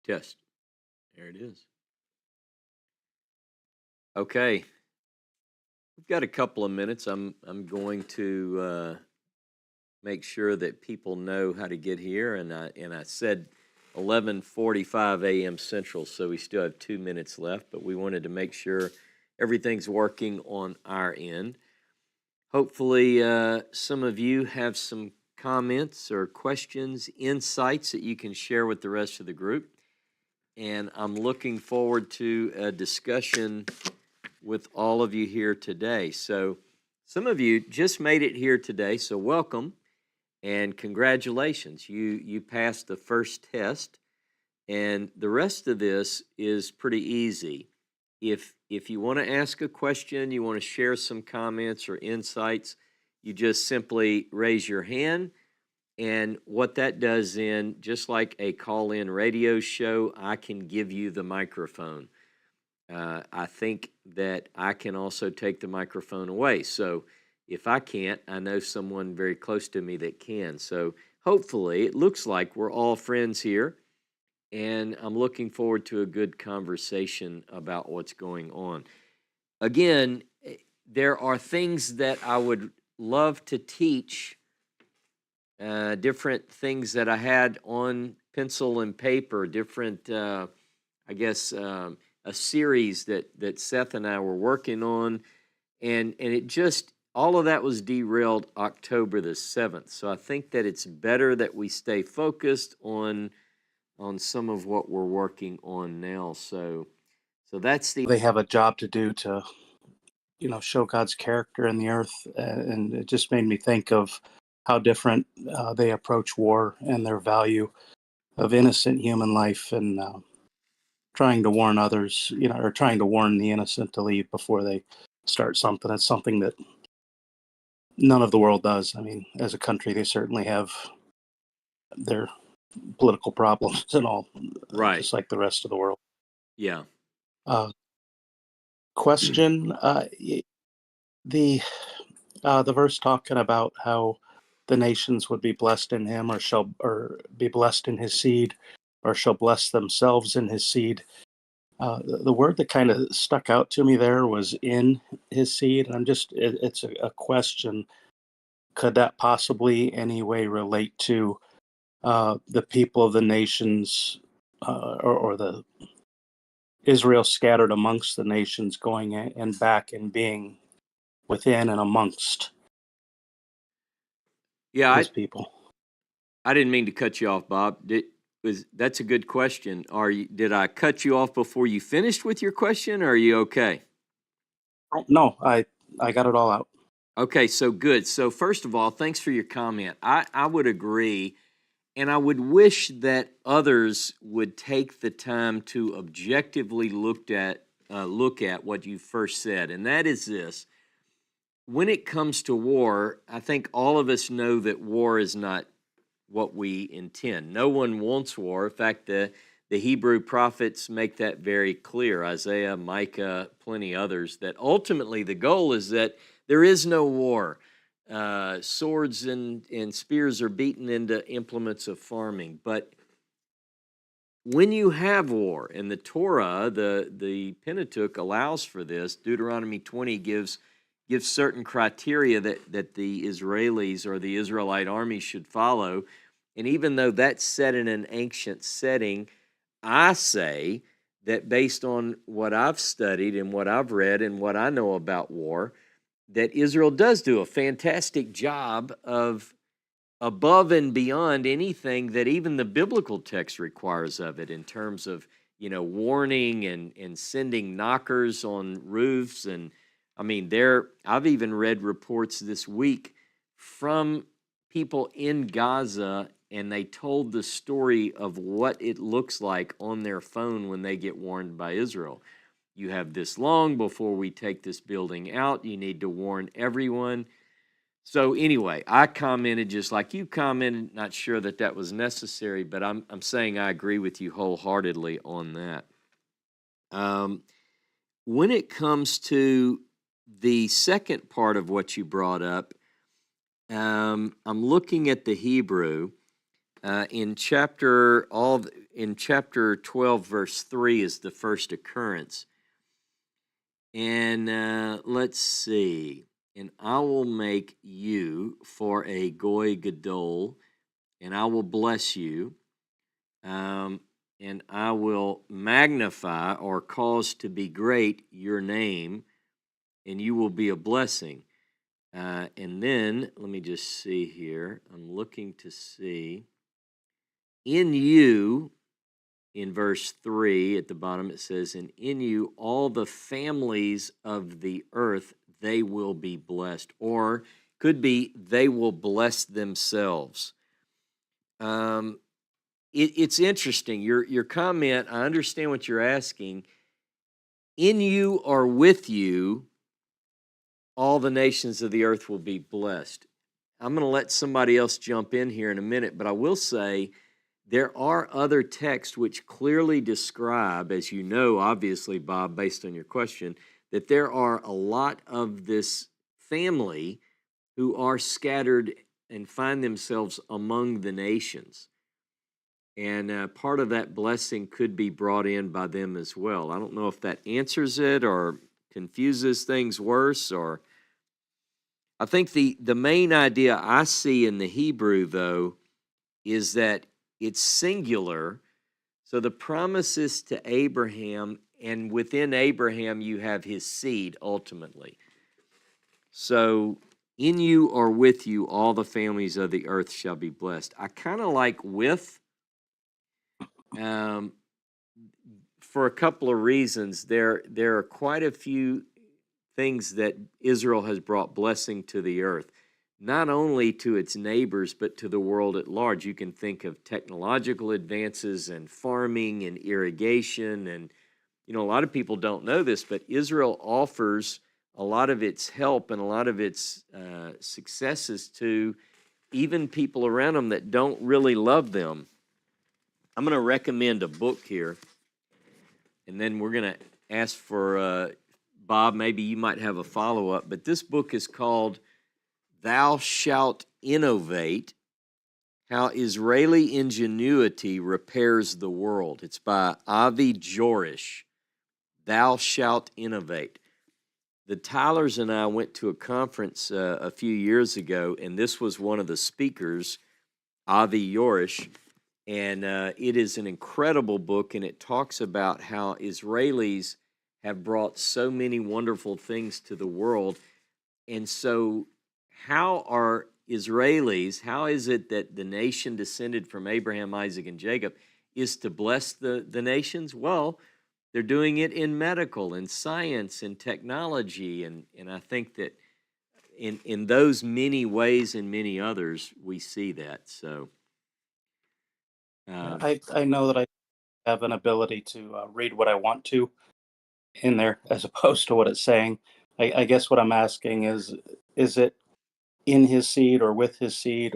Test. There it is. Okay. We've got a couple of minutes. I'm going to make sure that people know how to get here, and I said 11:45 a.m. Central, so we still have 2 minutes left, but we wanted to make sure everything's working on our end. Hopefully, some of you have some comments or questions, insights that you can share with the rest of the group. And I'm looking forward to a discussion with all of you here today. So some of you just made it here today, so welcome and congratulations. You passed the first test, and the rest of this is pretty easy. If you want to ask a question, you want to share some comments or insights, you just simply raise your hand. And what that does then, just like a call-in radio show, I can give you the microphone. I think that I can also take the microphone away. So if I can't, I know someone very close to me that can. So hopefully, it looks like we're all friends here, and I'm looking forward to a good conversation about what's going on. Again, there are things that I would love to teach, different things that I had on pencil and paper, different, a series that Seth and I were working on, and it just, all of that was derailed October the 7th. So I think that it's better that we stay focused on some of what we're working on now. So that's They have a job to do to, show God's character in the earth, and it just made me think of how different they approach war and their value of innocent human life, and trying to warn others, or trying to warn the innocent to leave before they start something. It's something that none of the world does. I mean, as a country, they certainly have their political problems and all, right. just like the rest of the world. Yeah. Question: the verse talking about how the nations would be blessed in him, or be blessed in his seed, or shall bless themselves in his seed. The word that kind of stuck out to me there was "in his seed," and it's a question. Could that possibly any way relate to the people of the nations, or the Israel scattered amongst the nations, going and back and being within and amongst his people? I didn't mean to cut you off, Bob. That's a good question. Did I cut you off before you finished with your question, or are you okay? No, I got it all out. Okay, so good. So first of all, thanks for your comment. I would agree, and I would wish that others would take the time to objectively look at what you first said, and that is this. When it comes to war, I think all of us know that war is not what we intend. No one wants war. In fact, the Hebrew prophets make that very clear. Isaiah, Micah, plenty others, that ultimately the goal is that there is no war. Swords and spears are beaten into implements of farming. But when you have war, and the Torah, the Pentateuch allows for this, Deuteronomy 20 gives certain criteria that the Israelis or the Israelite army should follow. And even though that's set in an ancient setting, I say that based on what I've studied and what I've read and what I know about war, that Israel does do a fantastic job of above and beyond anything that even the biblical text requires of it in terms of, warning and sending knockers on roofs. And I mean, I've even read reports this week from people in Gaza, and they told the story of what it looks like on their phone when they get warned by Israel. You have this long before we take this building out. You need to warn everyone. So anyway, I commented just like you commented, not sure that was necessary, but I'm saying I agree with you wholeheartedly on that. When it comes to the second part of what you brought up, I'm looking at the Hebrew. In chapter 12, verse 3 is the first occurrence. And let's see. And I will make you for a goy gadol, and I will bless you, and I will magnify or cause to be great your name, and you will be a blessing. And then, let me just see here. I'm looking to see. In you, in verse 3 at the bottom, it says, and in you all the families of the earth, they will be blessed. Or could be, they will bless themselves. It's interesting. Your comment, I understand what you're asking. In you or with you, all the nations of the earth will be blessed. I'm going to let somebody else jump in here in a minute, but I will say there are other texts which clearly describe, as you know, obviously, Bob, based on your question, that there are a lot of this family who are scattered and find themselves among the nations. And part of that blessing could be brought in by them as well. I don't know if that answers it or confuses things worse, or I think the main idea I see in the Hebrew, though, is that it's singular. So the promise is to Abraham, and within Abraham you have his seed ultimately. So in you or with you all the families of the earth shall be blessed. I kind of like with, for a couple of reasons. There are quite a few things that Israel has brought blessing to the earth, not only to its neighbors, but to the world at large. You can think of technological advances and farming and irrigation. And, a lot of people don't know this, but Israel offers a lot of its help and a lot of its successes to even people around them that don't really love them. I'm going to recommend a book here, and then we're going to ask for Bob, maybe you might have a follow-up, but this book is called Thou Shalt Innovate, How Israeli Ingenuity Repairs the World. It's by Avi Jorish. Thou Shalt Innovate. The Tylers and I went to a conference a few years ago, and this was one of the speakers, Avi Jorish, and it is an incredible book, and it talks about how Israelis have brought so many wonderful things to the world. And so how are Israelis, how is it that the nation descended from Abraham, Isaac, and Jacob is to bless the nations? Well, they're doing it in medical and science and technology. And I think that in those many ways and many others, we see that. So I know that I have an ability to read what I want to in there as opposed to what it's saying. I guess what I'm asking is it in his seed or with his seed,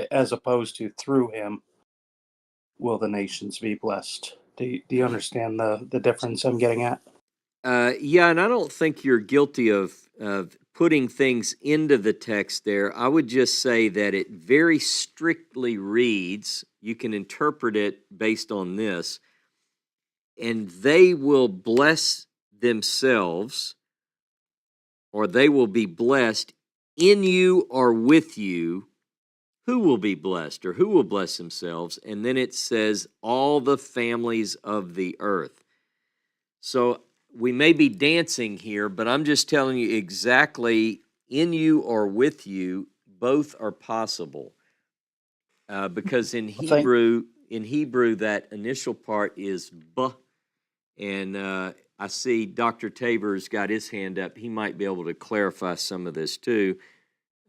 as opposed to through him, will the nations be blessed? Do you understand the difference I'm getting at? Yeah, and I don't think you're guilty of putting things into the text there. I would just say that it very strictly reads, you can interpret it based on this, and they will bless themselves, or they will be blessed in you or with you. Who will be blessed, or who will bless themselves? And then it says, all the families of the earth. So we may be dancing here, but I'm just telling you exactly, in you or with you, both are possible. Because in Hebrew, that initial part is b, and I see Dr. Tabor's got his hand up. He might be able to clarify some of this too,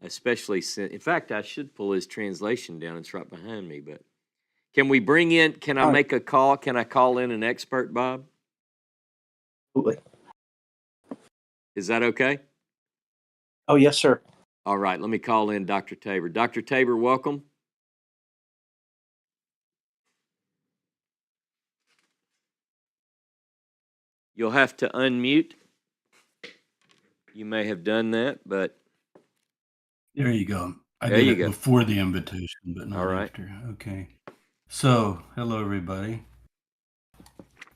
especially since, in fact, I should pull his translation down. It's right behind me. But can I make a call? Can I call in an expert, Bob? Absolutely. Is that okay? Oh, yes, sir. All right, let me call in Dr. Tabor. Dr. Tabor, welcome. You'll have to unmute. You may have done that, but... There you go. I there did you it go. before the invitation, but not all right. after. Okay. So, hello everybody.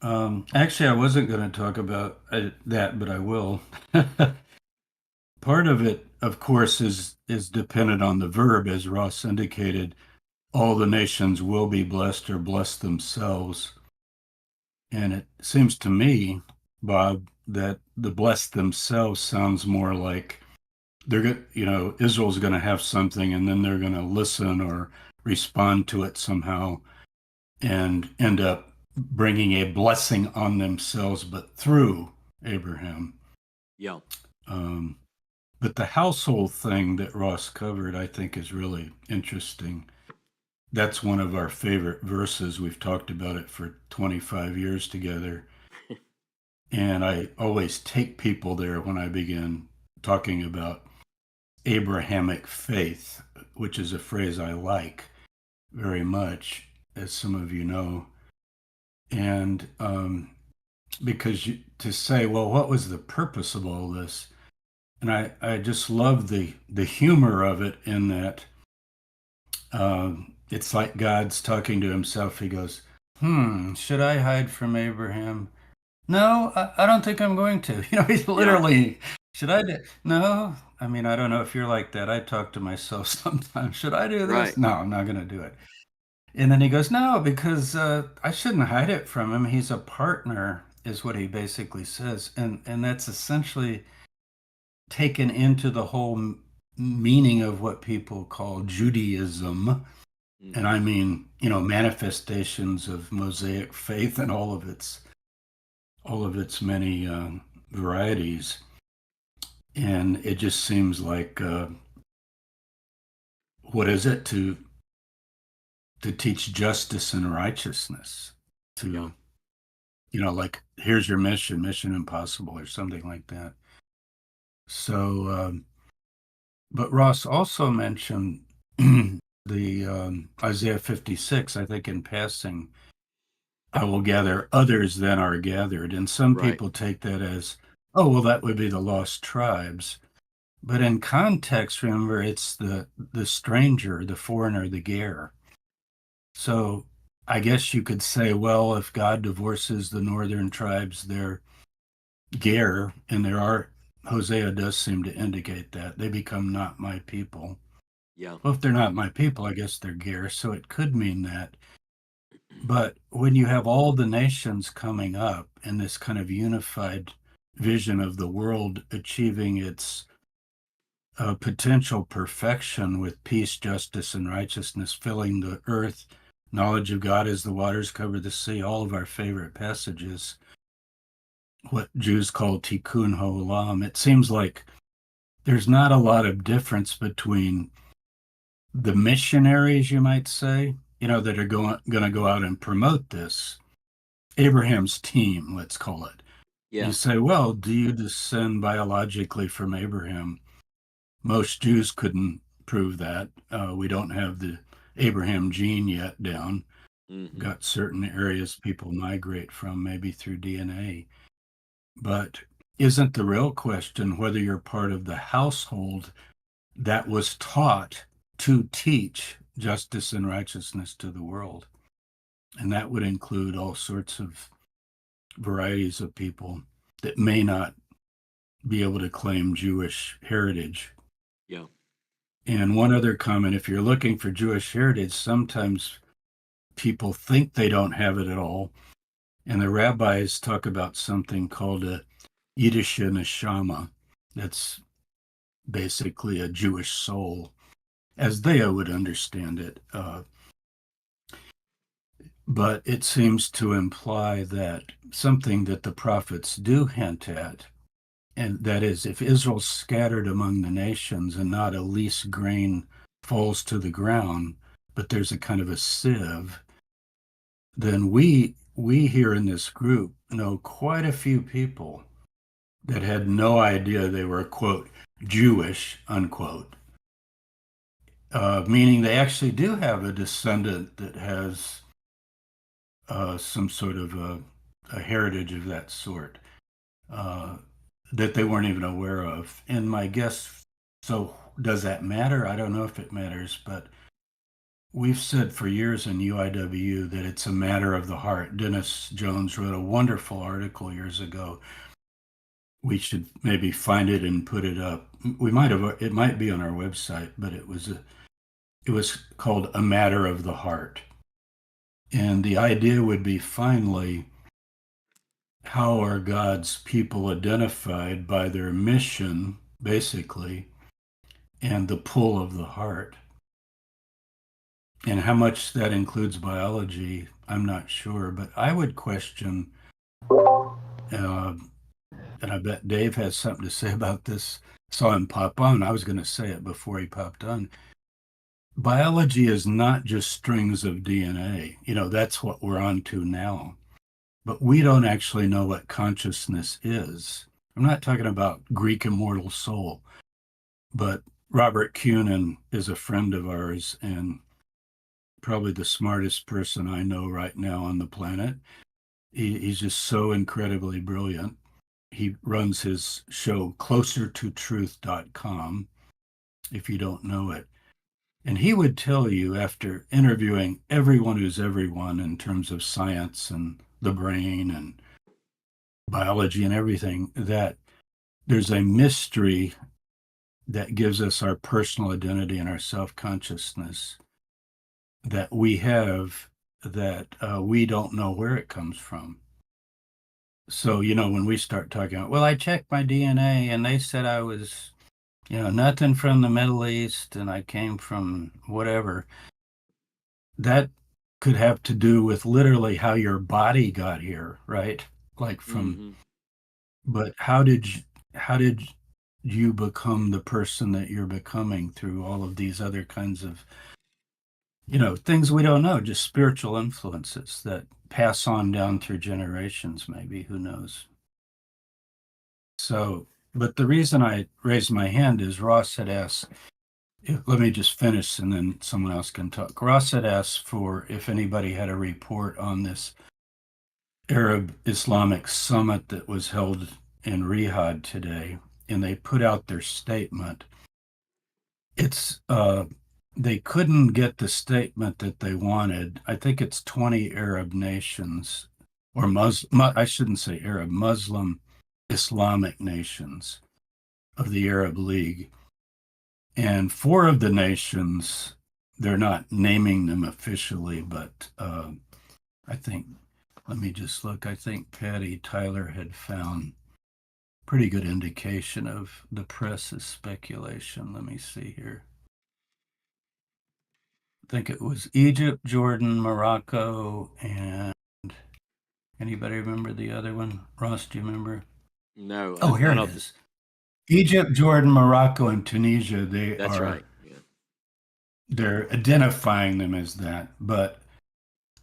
Actually, I wasn't going to talk about that, but I will. Part of it, of course, is dependent on the verb, as Ross indicated. All the nations will be blessed or bless themselves, and it seems to me, Bob, that the bless themselves sounds more like Israel's going to have something, and then they're going to listen or respond to it somehow and end up bringing a blessing on themselves, but through Abraham. Yeah. Um, but the household thing that Ross covered, I think, is really interesting. That's one of our favorite verses. We've talked about it for 25 years together. And I always take people there when I begin talking about Abrahamic faith, which is a phrase I like very much, as some of you know. And because to say, well, what was the purpose of all this? And I just love the humor of it in that it's like God's talking to himself. He goes, should I hide from Abraham? No, I don't think I'm going to. He's literally, should I do? No, I mean, I don't know if you're like that. I talk to myself sometimes. Should I do this? Right. No, I'm not going to do it. And then he goes, no, because I shouldn't hide it from him. He's a partner, is what he basically says. And that's essentially taken into the whole meaning of what people call Judaism. Mhm. And I mean, manifestations of Mosaic faith and all of its many varieties. And it just seems like, what is it to teach justice and righteousness, to like, here's your mission impossible or something like that. So but Ross also mentioned the Isaiah 56, I think, in passing. I will gather others than are gathered, and some Right. people take that as, oh well, that would be the lost tribes. But in context, remember, it's the stranger, the foreigner, the ger. So I guess you could say, well, if God divorces the northern tribes, they're ger, and Hosea does seem to indicate that they become not my people. Yeah. Well, if they're not my people, I guess they're ger. So it could mean that. But when you have all the nations coming up in this kind of unified vision of the world achieving its potential perfection with peace, justice, and righteousness filling the earth, knowledge of God as the waters cover the sea, all of our favorite passages, what Jews call tikkun ha'olam, it seems like there's not a lot of difference between the missionaries, you might say, that are going to go out and promote this. Abraham's team, let's call it. Yeah. You say, well, do you descend biologically from Abraham? Most Jews couldn't prove that. We don't have the Abraham gene yet down. Mm-hmm. Got certain areas people migrate from, maybe through DNA. But isn't the real question whether you're part of the household that was taught to teach justice and righteousness to the world? And that would include all sorts of varieties of people that may not be able to claim Jewish heritage. Yeah. And one other comment, if you're looking for Jewish heritage, sometimes people think they don't have it at all. And the rabbis talk about something called a Yiddish neshama. That's basically a Jewish soul, as they would understand it. But it seems to imply that something that the prophets do hint at, and that is, if Israel's scattered among the nations and not a least grain falls to the ground, but there's a kind of a sieve, then we here in this group know quite a few people that had no idea they were, quote, Jewish, unquote, meaning they actually do have a descendant that has some sort of a heritage of that sort that they weren't even aware of. And my guess, so does that matter? I don't know if it matters, but we've said for years in UIW that it's a matter of the heart. Dennis Jones wrote a wonderful article years ago. We should maybe find it and put it up. It might be on our website, but it was called A Matter of the Heart. And the idea would be finally, how are God's people identified by their mission, basically, and the pull of the heart? And how much that includes biology, I'm not sure, but I would question, and I bet Dave has something to say about this. Saw him pop on. I was going to say it before he popped on. Biology is not just strings of DNA. That's what we're on to now. But we don't actually know what consciousness is. I'm not talking about Greek immortal soul, but Robert Kunin is a friend of ours and probably the smartest person I know right now on the planet. He's just so incredibly brilliant. He runs his show closertotruth.com, if you don't know it. And he would tell you, after interviewing everyone who's everyone in terms of science and the brain and biology and everything, that there's a mystery that gives us our personal identity and our self-consciousness that we have, that we don't know where it comes from. So, when we start talking about, well, I checked my DNA and they said I was, nothing from the Middle East and I came from whatever, that could have to do with literally how your body got here, right? Like from, but how did you become the person that you're becoming through all of these other kinds of, things we don't know, just spiritual influences that pass on down through generations, maybe, who knows? So, but the reason I raised my hand is Ross had asked, let me just finish and then someone else can talk. Ross had asked for if anybody had a report on this Arab Islamic summit that was held in Riyadh today, and they put out their statement. It's they couldn't get the statement that they wanted. I think it's 20 Arab nations, or I shouldn't say Arab, Muslim Islamic nations of the Arab League. And 4 of the nations, they're not naming them officially, but I think, let me just look, I think Patty Tyler had found pretty good indication of the press's speculation. Let me see here. I think it was Egypt, Jordan, Morocco, and anybody remember the other one? Ross, do you remember? No. Oh, here it is. Egypt, Jordan, Morocco, and Tunisia. That's right. Yeah. They're identifying them as that. But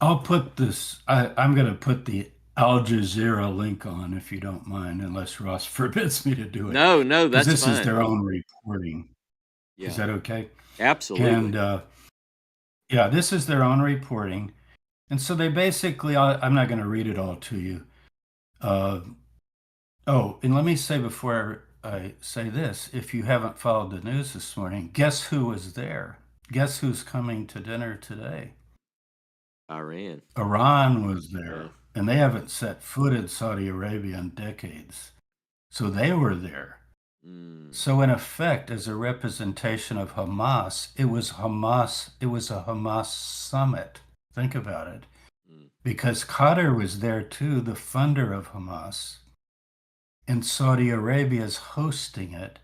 I'll put this. I'm going to put the Al Jazeera link on, if you don't mind, unless Ross forbids me to do it. No, that's this fine. Is their own reporting. Yeah. Is that okay? Absolutely. And yeah, this is their own reporting. And so they basically, I'm not going to read it all to you. And let me say before I say this, if you haven't followed the news this morning, guess who was there? Guess who's coming to dinner today? Iran. Iran was there, and they haven't set foot in Saudi Arabia in decades. So they were there. So in effect, as a representation of Hamas, it was a Hamas summit. Think about it. Because Qatar was there too, the funder of Hamas. And Saudi Arabia is hosting it.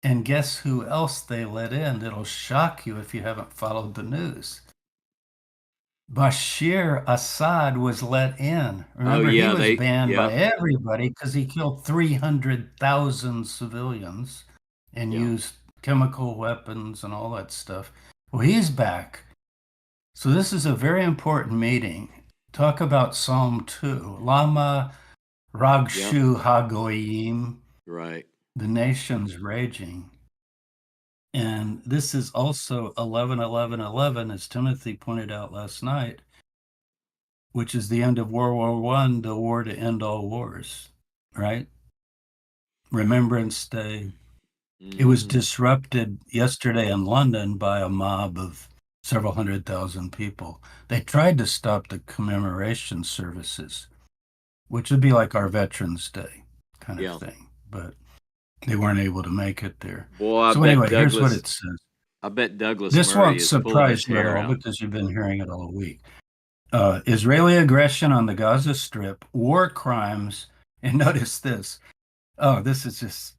And guess who else they let in? It'll shock you if you haven't followed the news. Bashir Assad was let in. Remember, he was banned by everybody because he killed 300,000 civilians and used chemical weapons and all that stuff. Well, he's back. So this is a very important meeting. Talk about Psalm 2. Lama Ragshu Hagoyim. Right. The nation's raging. And this is also 11-11-11, as Timothy pointed out last night, which is the end of World War I, the war to end all wars, right? Remembrance Day. It was disrupted yesterday in London by a mob of several 100,000 people. They tried to stop the commemoration services, which would be like our Veterans Day kind Yeah. of thing, but they weren't able to make it there. Boy, So anyway, here's what it says. I bet Douglas This Murray won't is pulling his surprise you at hair all out. because you've been hearing it all week. Israeli aggression on the Gaza Strip, war crimes, and notice this. Oh, this is just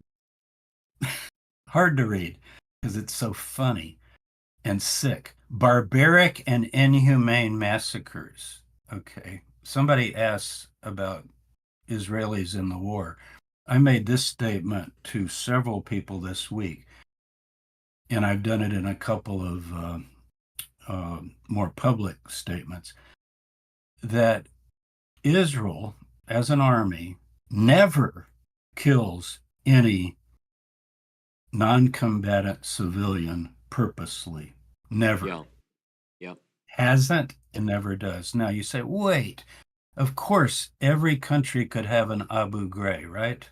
hard to read because it's so funny and sick. Barbaric and inhumane massacres. Okay. Somebody asks about Israelis in the war. I made this statement to several people this week, and I've done it in a couple of more public statements, that Israel, as an army, never kills any non-combatant civilian purposely. Never. Yeah. Yep. Hasn't and never does. Now you say, wait, of course, every country could have an Abu Ghraib, right?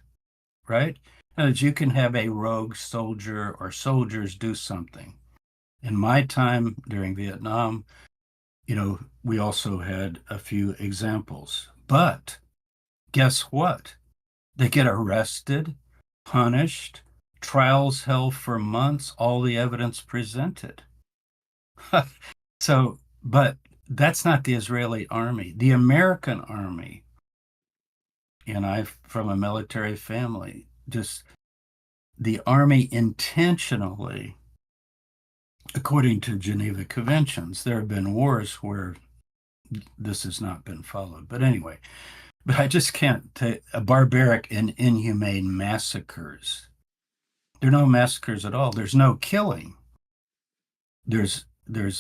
Right? That you can have a rogue soldier or soldiers do something. In my time during Vietnam, we also had a few examples. But guess what? They get arrested, punished, trials held for months, all the evidence presented. So, but that's not the Israeli army. The American army, and I'm from a military family, just the army intentionally, according to Geneva Conventions, there have been wars where this has not been followed. But anyway, but I just can't take a barbaric and inhumane massacres. There are no massacres at all. There's no killing. There's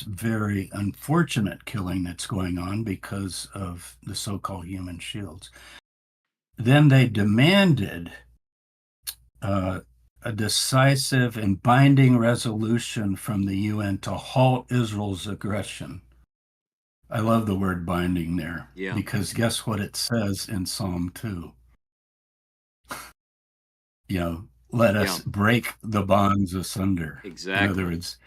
very unfortunate killing that's going on because of the so-called human shields. Then they demanded a decisive and binding resolution from the UN to halt Israel's aggression. I love the word binding there, because guess what it says in Psalm 2? Let us break the bonds asunder. Exactly. In other words,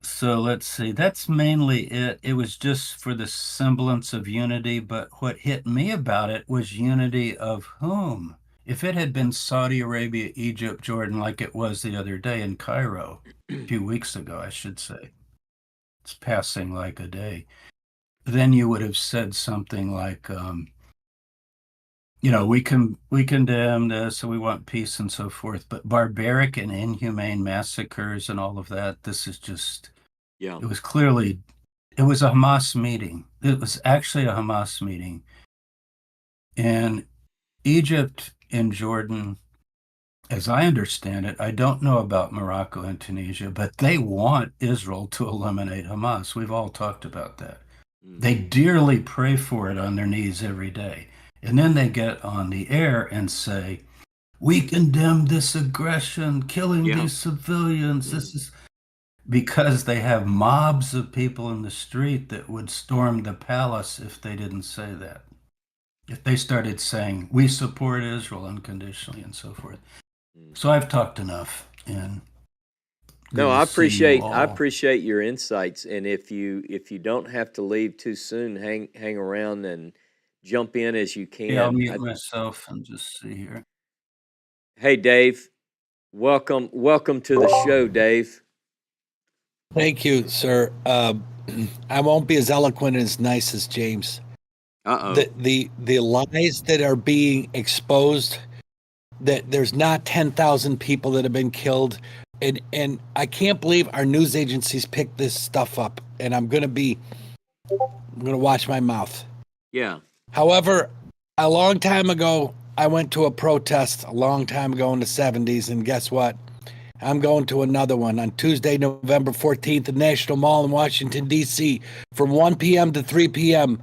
so let's see, that's mainly it. It was just for the semblance of unity, but what hit me about it was unity of whom? If it had been Saudi Arabia, Egypt, Jordan, like it was the other day in Cairo, a few weeks ago, I should say, it's passing like a day, then you would have said something like, we condemn this, so we want peace and so forth, but barbaric and inhumane massacres and all of that, this is just, it was clearly, it was a Hamas meeting. It was actually a Hamas meeting. And Egypt and Jordan, as I understand it, I don't know about Morocco and Tunisia, but they want Israel to eliminate Hamas. We've all talked about that. They dearly pray for it on their knees every day. And then they get on the air and say, we condemn this aggression, killing these civilians. This is because they have mobs of people in the street that would storm the palace if they didn't say that. If they started saying, we support Israel unconditionally and so forth. So I've talked enough. And no, I appreciate your insights. And if you don't have to leave too soon, hang around and jump in as you can. Yeah, I'll mute myself and just see here. Hey, Dave, welcome to the show, Dave. Thank you, sir. I won't be as eloquent and as nice as James. The lies that are being exposed, that there's not 10,000 people that have been killed, and I can't believe our news agencies pick this stuff up. And I'm gonna watch my mouth. Yeah. However, a long time ago, I went to a protest a long time ago in the 70s, and guess what? I'm going to another one on Tuesday, November 14th, at National Mall in Washington, D.C. from 1 p.m. to 3 p.m.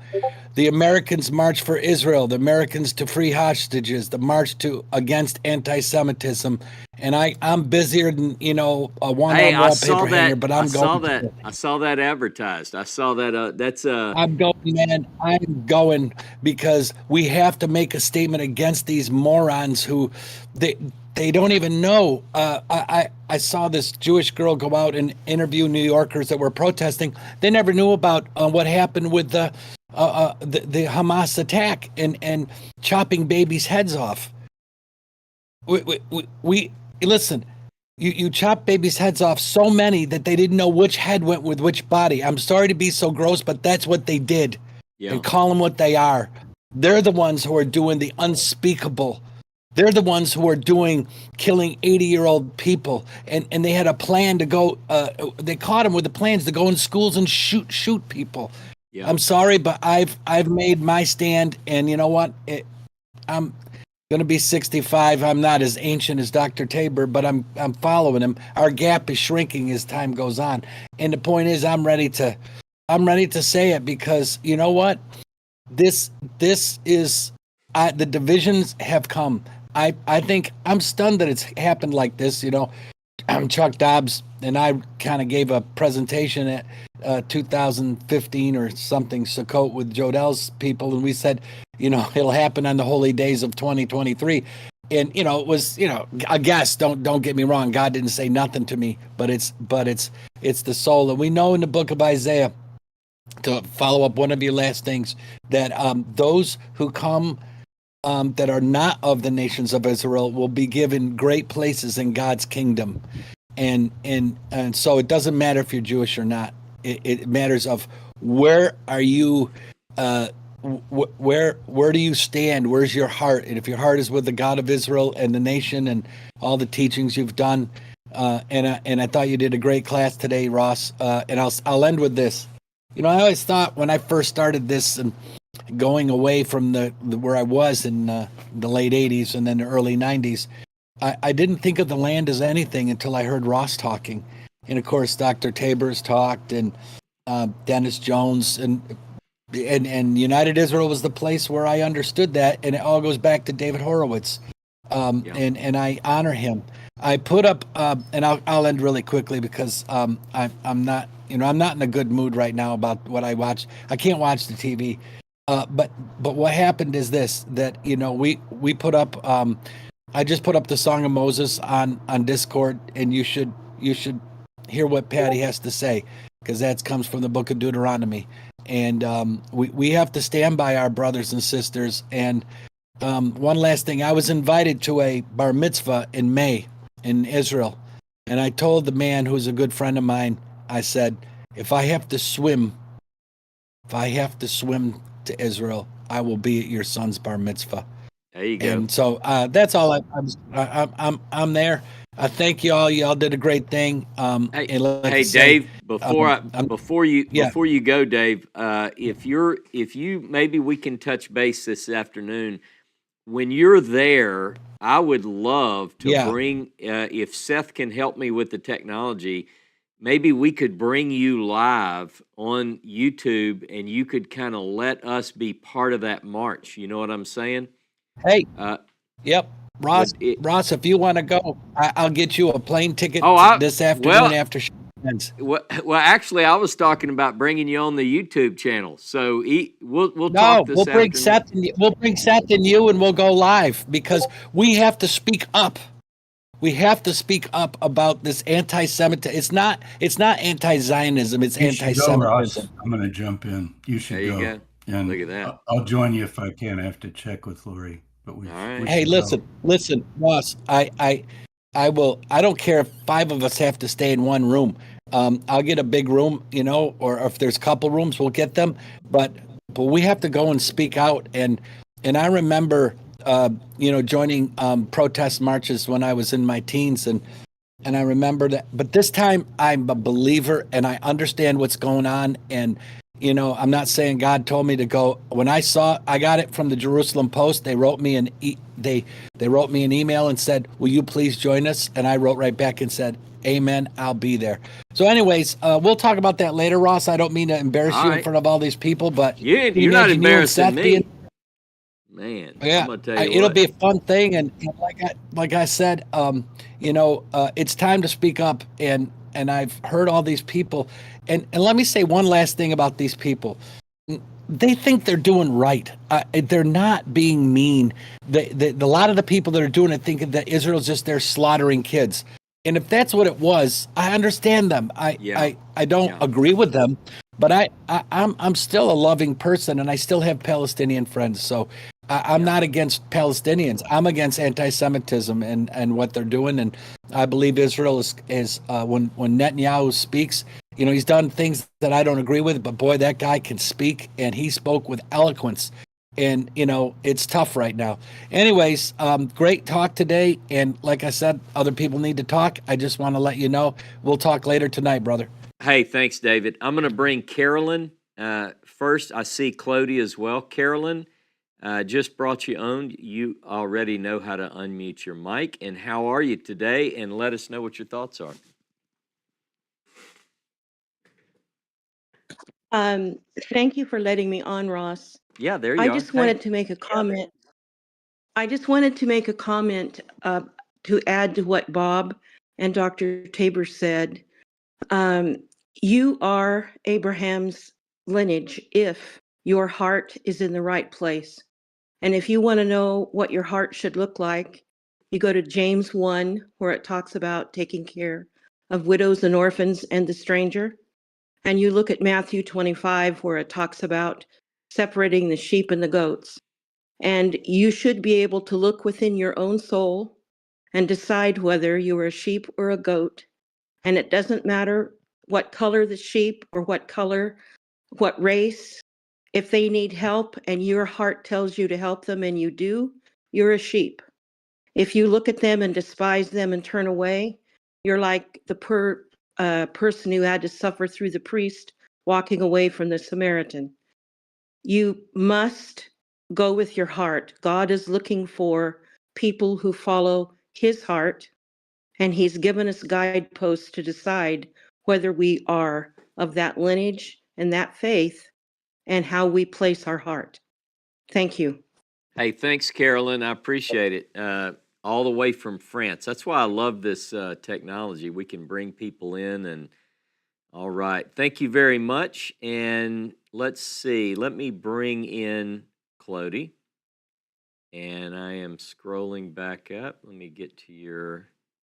The Americans march for Israel, the Americans to free hostages, the march against anti-Semitism. And I'm busier than, a one-on-one paper hanger, but I'm going. I saw that advertised. I saw that. I'm going, man. I'm going because we have to make a statement against these morons who They don't even know. I saw this Jewish girl go out and interview New Yorkers that were protesting. They never knew about what happened with the Hamas attack and chopping babies' heads off. We listen. You chop babies' heads off so many that they didn't know which head went with which body. I'm sorry to be so gross, but that's what they did. Yeah. And call them what they are. They're the ones who are doing the unspeakable. They're the ones who are killing 80-year-old people, and they had a plan to go. They caught them with the plans to go in schools and shoot people. Yeah. I'm sorry, but I've made my stand, and you know what? I'm going to be 65. I'm not as ancient as Dr. Tabor, but I'm following him. Our gap is shrinking as time goes on, and the point is, I'm ready to say it because you know what? This is the divisions have come. I think I'm stunned that it's happened like this. You know, Chuck Dobbs and I kind of gave a presentation at 2015 or something, Sukkot with Jodell's people, and we said, you know, it'll happen on the holy days of 2023. And you know, it was, you know, I guess don't get me wrong, God didn't say nothing to me, but it's the soul, and we know in the book of Isaiah, to follow up one of your last things, that those who come that are not of the nations of Israel will be given great places in God's kingdom, and so it doesn't matter if you're Jewish or not. It matters of where are you, where do you stand? Where's your heart? And if your heart is with the God of Israel and the nation and all the teachings you've done, and I thought you did a great class today, Ross. And I'll end with this. You know, I always thought when I first started this and going away from the where I was in the late 80s and then the early 90s, I didn't think of the land as anything until I heard Ross talking. And of course, Dr. Tabor's talked, and Dennis Jones, and United Israel was the place where I understood that. And it all goes back to David Horowitz. And I honor him. I put up, and I'll end really quickly because I'm not, you know, I'm not in a good mood right now about what I watch. I can't watch the TV. But what happened is this, that, you know, we put up, I just put up the Song of Moses on Discord, and you should hear what Patty has to say, because that comes from the book of Deuteronomy. And we have to stand by our brothers and sisters. And one last thing, I was invited to a bar mitzvah in May in Israel. And I told the man who's a good friend of mine, I said, if I have to swim to Israel, I will be at your son's bar mitzvah. There you go. And so that's all. I'm there. I thank y'all. Y'all did a great thing. Hey, Dave. Before you go, Dave, if you maybe we can touch base this afternoon. When you're there, I would love to bring. If Seth can help me with the technology, maybe we could bring you live on YouTube, and you could kind of let us be part of that march. You know what I'm saying? Hey. Yep. Ross, if you want to go, I'll get you a plane ticket this afternoon after she ends. Well, actually, I was talking about bringing you on the YouTube channel. So we'll talk this afternoon. We'll bring Seth and you, and we'll go live, because we have to speak up. We have to speak up about this anti-Semitism. It's not anti-Zionism. It's anti-Semitism. I'm going to jump in. You should there go. You go. And look at that. I'll join you if I can. I have to check with Lori. But we hey, listen, Ross. I will. I don't care if 5 of us have to stay in one room. I'll get a big room, you know, or if there's a couple rooms, we'll get them. But we have to go and speak out. And I remember, you know, joining protest marches when I was in my teens, and I remember that. But this time, I'm a believer, and I understand what's going on. And you know, I'm not saying God told me to go. When I got it from the Jerusalem Post. They wrote me an email and said, "Will you please join us?" And I wrote right back and said, "Amen, I'll be there." So, anyways, we'll talk about that later, Ross. I don't mean to embarrass you in front of all these people, but you're not embarrassing me. Man, yeah, I'm gonna tell you it'll be a fun thing. And like I said, you know, it's time to speak up. And I've heard all these people. And let me say one last thing about these people. they think they're doing right. They're not being mean. A lot of the people that are doing it think that Israel's just there slaughtering kids. And if that's what it was, I understand them. Yeah. I don't Yeah. agree with them, but I'm still a loving person, and I still have Palestinian friends. So I'm Yeah. not against Palestinians. I'm against anti-Semitism and what they're doing. And I believe Israel is when Netanyahu speaks, he's done things that I don't agree with, but boy, that guy can speak, and he spoke with eloquence. And it's tough right now. Anyways, great talk today. And like I said, other people need to talk. I just want to let you know we'll talk later tonight, brother. Hey, thanks, David. I'm going to bring Carolyn first. I see Clody as well. Carolyn, just brought you on. You already know how to unmute your mic. And how are you today? And let us know what your thoughts are. Thank you for letting me on, Ross. Yeah, there you I are. just wanted to make a comment. I just wanted to make a comment to add to what Bob and Dr. Tabor said. You are Abraham's lineage if your heart is in the right place. And if you want to know what your heart should look like, you go to James 1, where it talks about taking care of widows and orphans and the stranger. And you look at Matthew 25, where it talks about separating the sheep and the goats. And you should be able to look within your own soul and decide whether you are a sheep or a goat. And it doesn't matter what color the sheep or what race. If they need help and your heart tells you to help them and you do, you're a sheep. If you look at them and despise them and turn away, you're like the person who had to suffer through the priest walking away from the Samaritan. You must go with your heart. God is looking for people who follow his heart, and he's given us guideposts to decide whether we are of that lineage and that faith and how we place our heart. Thank you. Hey, thanks, Carolyn. I appreciate it. All the way from France. That's why I love this technology. We can bring people in and all right. Thank you very much. And let's see. Let me bring in Clody. And I am scrolling back up. Let me get to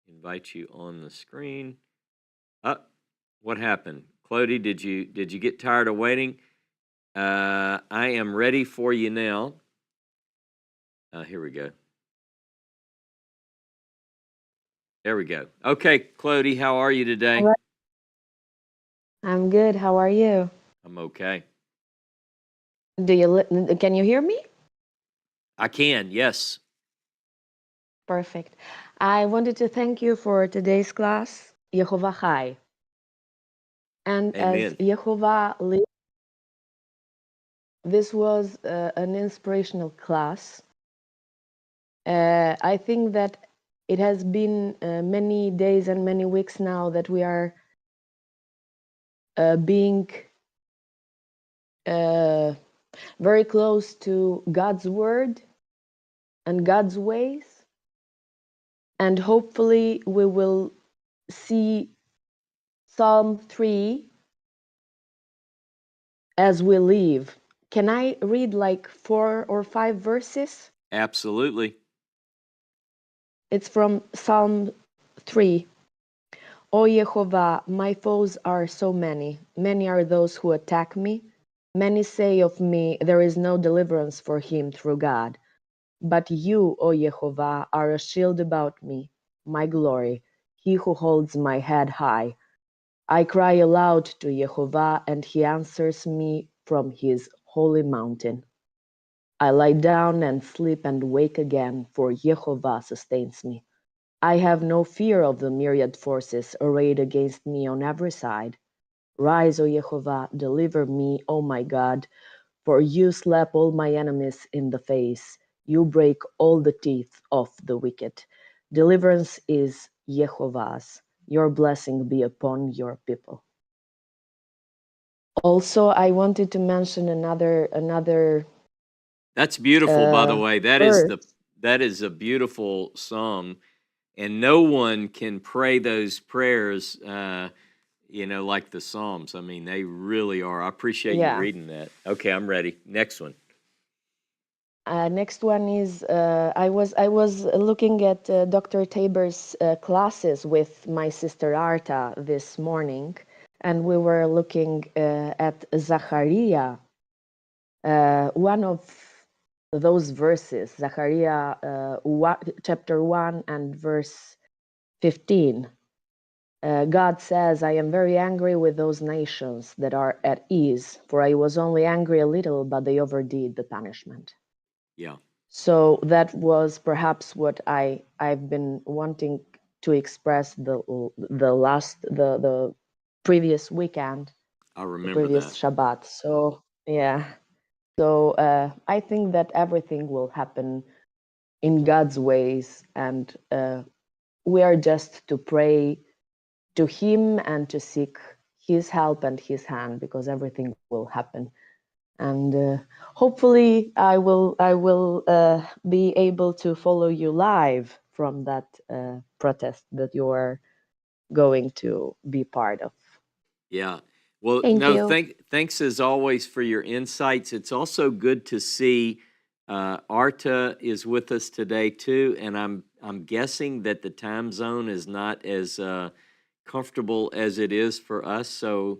invite you on the screen. What happened? Clody, did you get tired of waiting? I am ready for you now. Here we go. There we go. Okay, Clody, how are you today? All right. I'm good. How are you? I'm okay. Can you hear me? I can, yes. Perfect. I wanted to thank you for today's class, Yehovah Chai. And as Amen. Yehovah lives, this was an inspirational class. I think that it has been many days and many weeks now that we are being very close to God's word and God's ways. And hopefully we will see Psalm 3 as we leave. Can I read like 4 or 5 verses? Absolutely. It's from Psalm 3. O Yehovah, my foes are so many. Many are those who attack me. Many say of me, there is no deliverance for him through God. But you, O Yehovah, are a shield about me, my glory, he who holds my head high. I cry aloud to Yehovah, and he answers me from his holy mountain. I lie down and sleep and wake again, for Yehovah sustains me. I have no fear of the myriad forces arrayed against me on every side. Rise, O Yehovah, deliver me, O my God, for you slap all my enemies in the face. You break all the teeth of the wicked. Deliverance is Yehovah's. Your blessing be upon your people. Also, I wanted to mention another That's beautiful, by the way. verse. That is a beautiful psalm, and no one can pray those prayers, like the Psalms. I mean, they really are. I appreciate you Yeah. reading that. Okay, I'm ready. Next one. Next one is I was looking at Dr. Tabor's classes with my sister Arta this morning, and we were looking at Zachariah, one of those verses, Zechariah chapter 1 and verse 15. God says, I am very angry with those nations that are at ease, for I was only angry a little, but they overdid the punishment. Yeah. So that was perhaps what I've been wanting to express the previous weekend, I the remember previous that. Shabbat. So yeah. So I think that everything will happen in God's ways, and we are just to pray to Him and to seek His help and His hand, because everything will happen. And hopefully, I will be able to follow you live from that protest that you are going to be part of. Yeah. Well, Thank no, you. thanks as always for your insights. It's also good to see Arta is with us today too, and I'm guessing that the time zone is not as comfortable as it is for us. So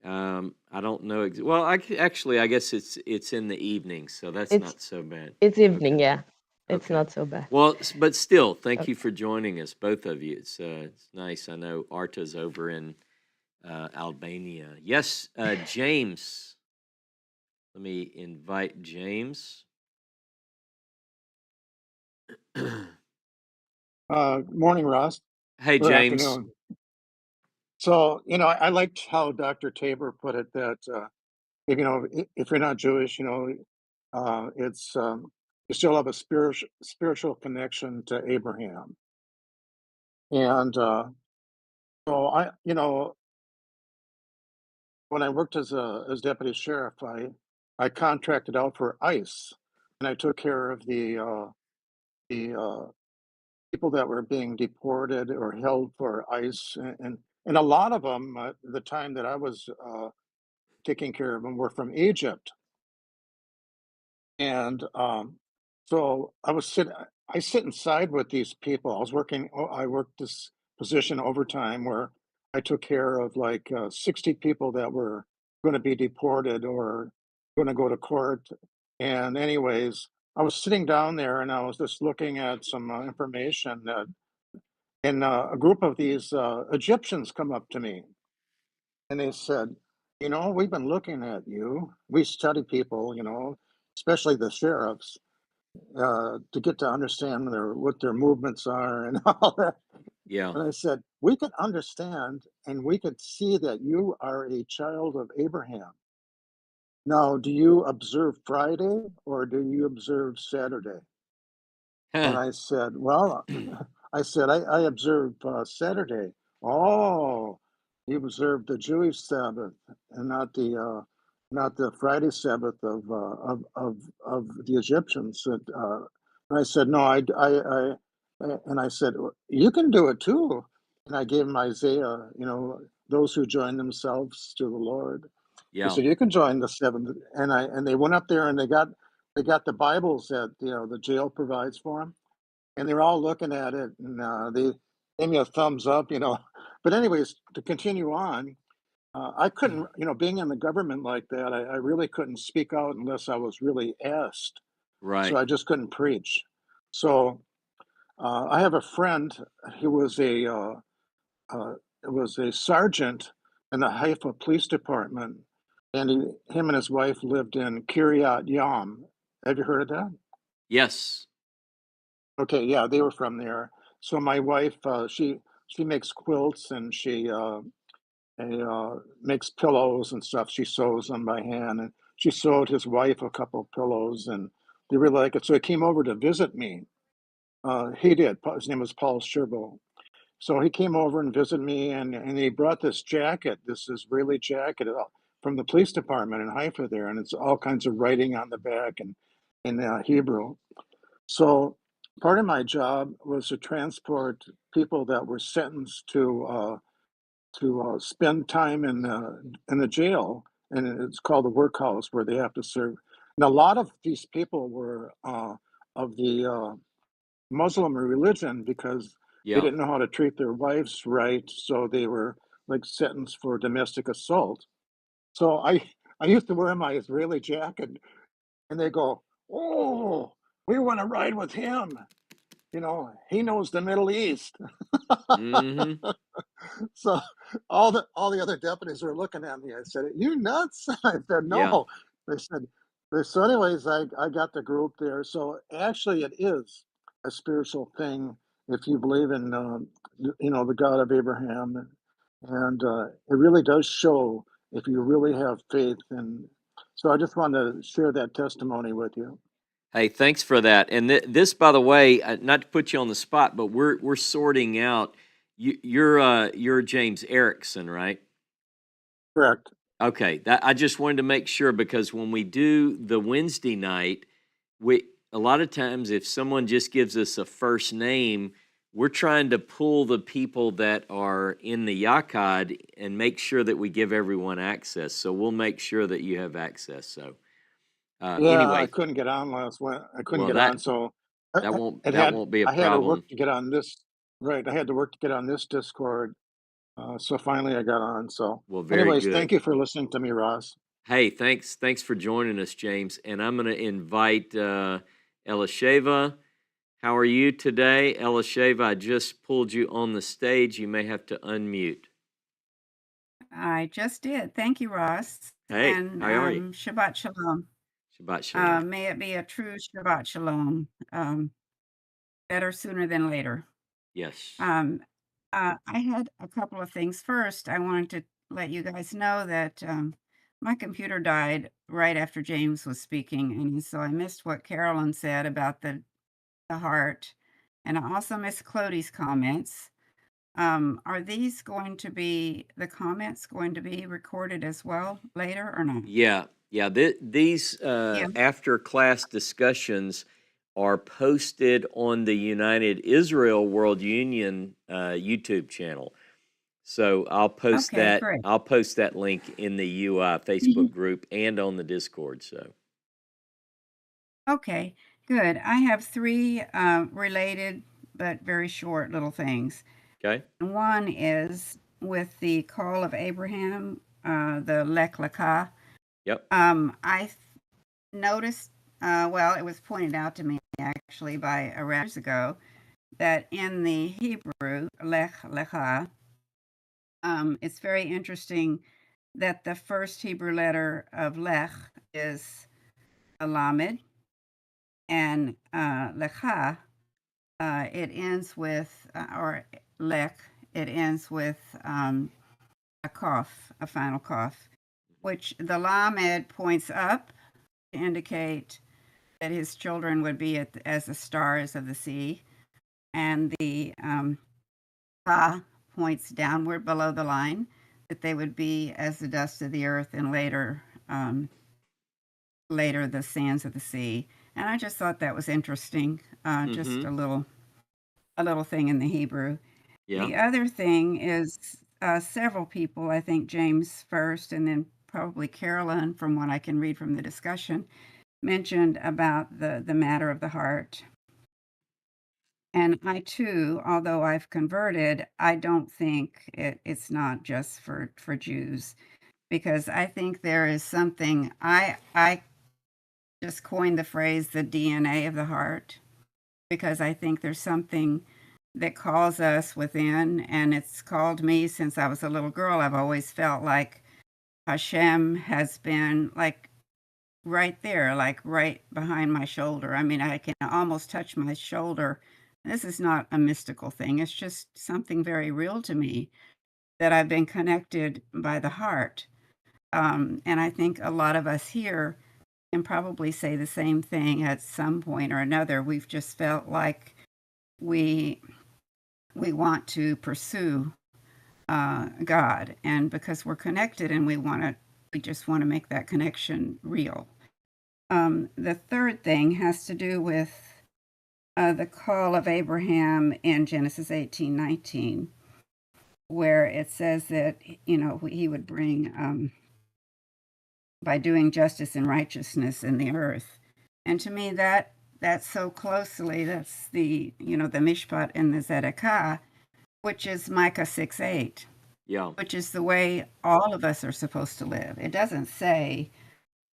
I don't know. Well, actually, I guess it's in the evening, so that's It's not so bad. it's evening, Okay. yeah. It's Okay. not so bad. Well, but still, thank Okay. you for joining us, both of you. It's nice. I know Arta's over in Albania. Yes, James. Let me invite James. Morning, Ross, Hey, or James. afternoon. So, I liked how Dr. Tabor put it that, if you're not Jewish, it's, you still have a spiritual connection to Abraham. And so when I worked as deputy sheriff, I contracted out for ICE, and I took care of the people that were being deported or held for ICE, and a lot of them, the time that I was taking care of them, were from Egypt, and so I sit inside with these people. I worked this position overtime where I took care of like 60 people that were going to be deported or going to go to court. And anyways, I was sitting down there and I was just looking at some information that and a group of these Egyptians come up to me and they said, we've been looking at you. We study people, especially the sheriffs, to get to understand what their movements are and all that. Yeah. And I said, we could understand and we could see that you are a child of Abraham. Now, do you observe Friday or do you observe Saturday? And I said, well, I observe Saturday. Oh, you observe the Jewish Sabbath and not the Friday Sabbath of the Egyptians. And I said, no, and I said, you can do it too. And I gave him Isaiah, those who join themselves to the Lord. I Yeah. said, you can join the seventh. And they went up there and they got the Bibles that, the jail provides for them, and they're all looking at it, and they gave me a thumbs up. But anyways, to continue on, I couldn't, being in the government like that, I really couldn't speak out unless I was really asked. So Right. I just couldn't preach. So I have a friend who was a sergeant in the Haifa Police Department, and him and his wife lived in Kiryat Yam. Have you heard of that? Yes. Okay, yeah, they were from there. So my wife, she makes quilts and makes pillows and stuff. She sews them by hand, and she sewed his wife a couple pillows, and they really like it. So he came over to visit me. He did. His name was Paul Sherbo. So he came over and visited me, and he brought this jacket, this Israeli jacket from the police department in Haifa there, and it's all kinds of writing on the back and in Hebrew. So part of my job was to transport people that were sentenced spend time in the jail, and it's called the workhouse where they have to serve. And a lot of these people were of the Muslim religion because they Yeah. didn't know how to treat their wives right, so they were like sentenced for domestic assault. So I used to wear my Israeli jacket, and they go, "Oh, we want to ride with him. You know, he knows the Middle East." Mm-hmm. So all the other deputies were looking at me. I said, "You nuts?" I said, Yeah. "No." They said, so anyways, I got the group there. So actually it is a spiritual thing if you believe in you know, the God of Abraham, and it really does show if you really have faith. And so I just wanted to share that testimony with you. Hey, thanks for that. And this, by the way, not to put you on the spot, but we're sorting out. You're James Erickson, right? Correct. Okay, that I just wanted to make sure because when we do the Wednesday night, we a lot of times if someone just gives us a first name, we're trying to pull the people that are in the Yakad and make sure that we give everyone access. So we'll make sure that you have access. So Yeah, I anyway, couldn't get on last one. I couldn't well get on, so it that had won't be a I had to work problem. to get on this. Right, I had to work to get on this Discord. So finally I got on. So, Well, very anyways, thank good. you for listening to me, Ross. Hey, thanks for joining us, James. And I'm going to invite Elisheva. How are you today, Elisheva? I just pulled you on the stage. You may have to unmute. I just did. Thank you, Ross. Hey, And how are you? Shabbat Shalom. Shabbat shalom. May it be a true Shabbat Shalom. Better sooner than later. Yes. I had a couple of things. First, I wanted to let you guys know that my computer died right after James was speaking, and so I missed what Carolyn said about the heart, and I also missed Clody's comments. Are these going to be the comments going to be recorded as well later or not? Yeah. These Yeah. after class discussions are posted on the United Israel World Union YouTube channel. So I'll post Okay, that. great. I'll post that link in the UI Facebook group and on the Discord. So Okay, good. I have three related but very short little things. okay. One is with the call of Abraham, the Lech Lecha. Yep. I noticed, well, it was pointed out to me actually by a years ago that in the Hebrew, Lech Lecha, it's very interesting that the first Hebrew letter of Lech is a Lamed, and Lecha, it ends with, or Lech, it ends with a cough, a final cough, which the Lamed points up to indicate that his children would be as the stars of the sea, and the Ha points downward below the line, that they would be as the dust of the earth, and later the sands of the sea. And I just thought that was interesting. Just Mhm. a little thing in the Hebrew. Yeah. The other thing is several people, I think James first, and then probably Carolyn, from what I can read from the discussion, mentioned about the matter of the heart. And I too, although I've converted, I don't think it's not just for Jews, because I think there is something, I just coined the phrase the DNA of the heart, because I think there's something that calls us within, and it's called me since I was a little girl. I've always felt like Hashem has been like right there, like right behind my shoulder. I mean, I can almost touch my shoulder. This is not a mystical thing. It's just something very real to me that I've been connected by the heart. And I think a lot of us here can probably say the same thing at some point or another. We've just felt like we want to pursue God, and because we're connected and we just want to make that connection real. The third thing has to do with the call of Abraham in Genesis 18:19. where it says that, he would bring, by doing justice and righteousness in the earth. And to me, that's so closely, that's the Mishpat and the Zedekah, which is Micah 6:8, Yeah. which is the way all of us are supposed to live. It doesn't say,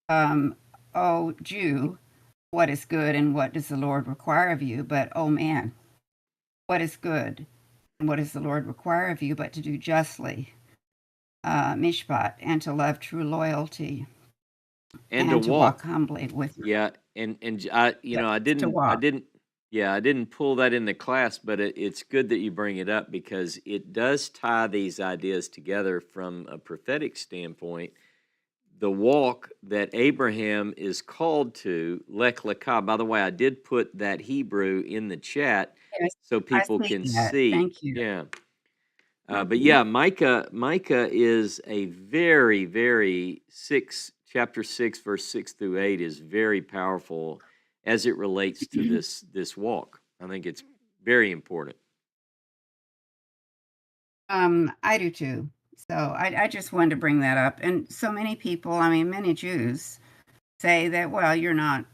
oh, Jew, what is good and what does the Lord require of you? But, oh man, what is good and what does the Lord require of you but to do justly, mishpat, and to love true loyalty, And to to walk. walk humbly with Yeah, and I, I walk. didn't pull that in the class, but it's good that you bring it up because it does tie these ideas together from a prophetic standpoint. The walk that Abraham is called to, Lech Lekah. By the way, I did put that Hebrew in the chat Yes, so I people see can that. see. Thank you. Yeah. But Mhm. yeah, Micah is a very, very chapter 6, verse 6 through 8 is very powerful as it relates to this walk. I think it's very important. I do too. So I just wanted to bring that up. And so many people, many Jews say that, well, you're not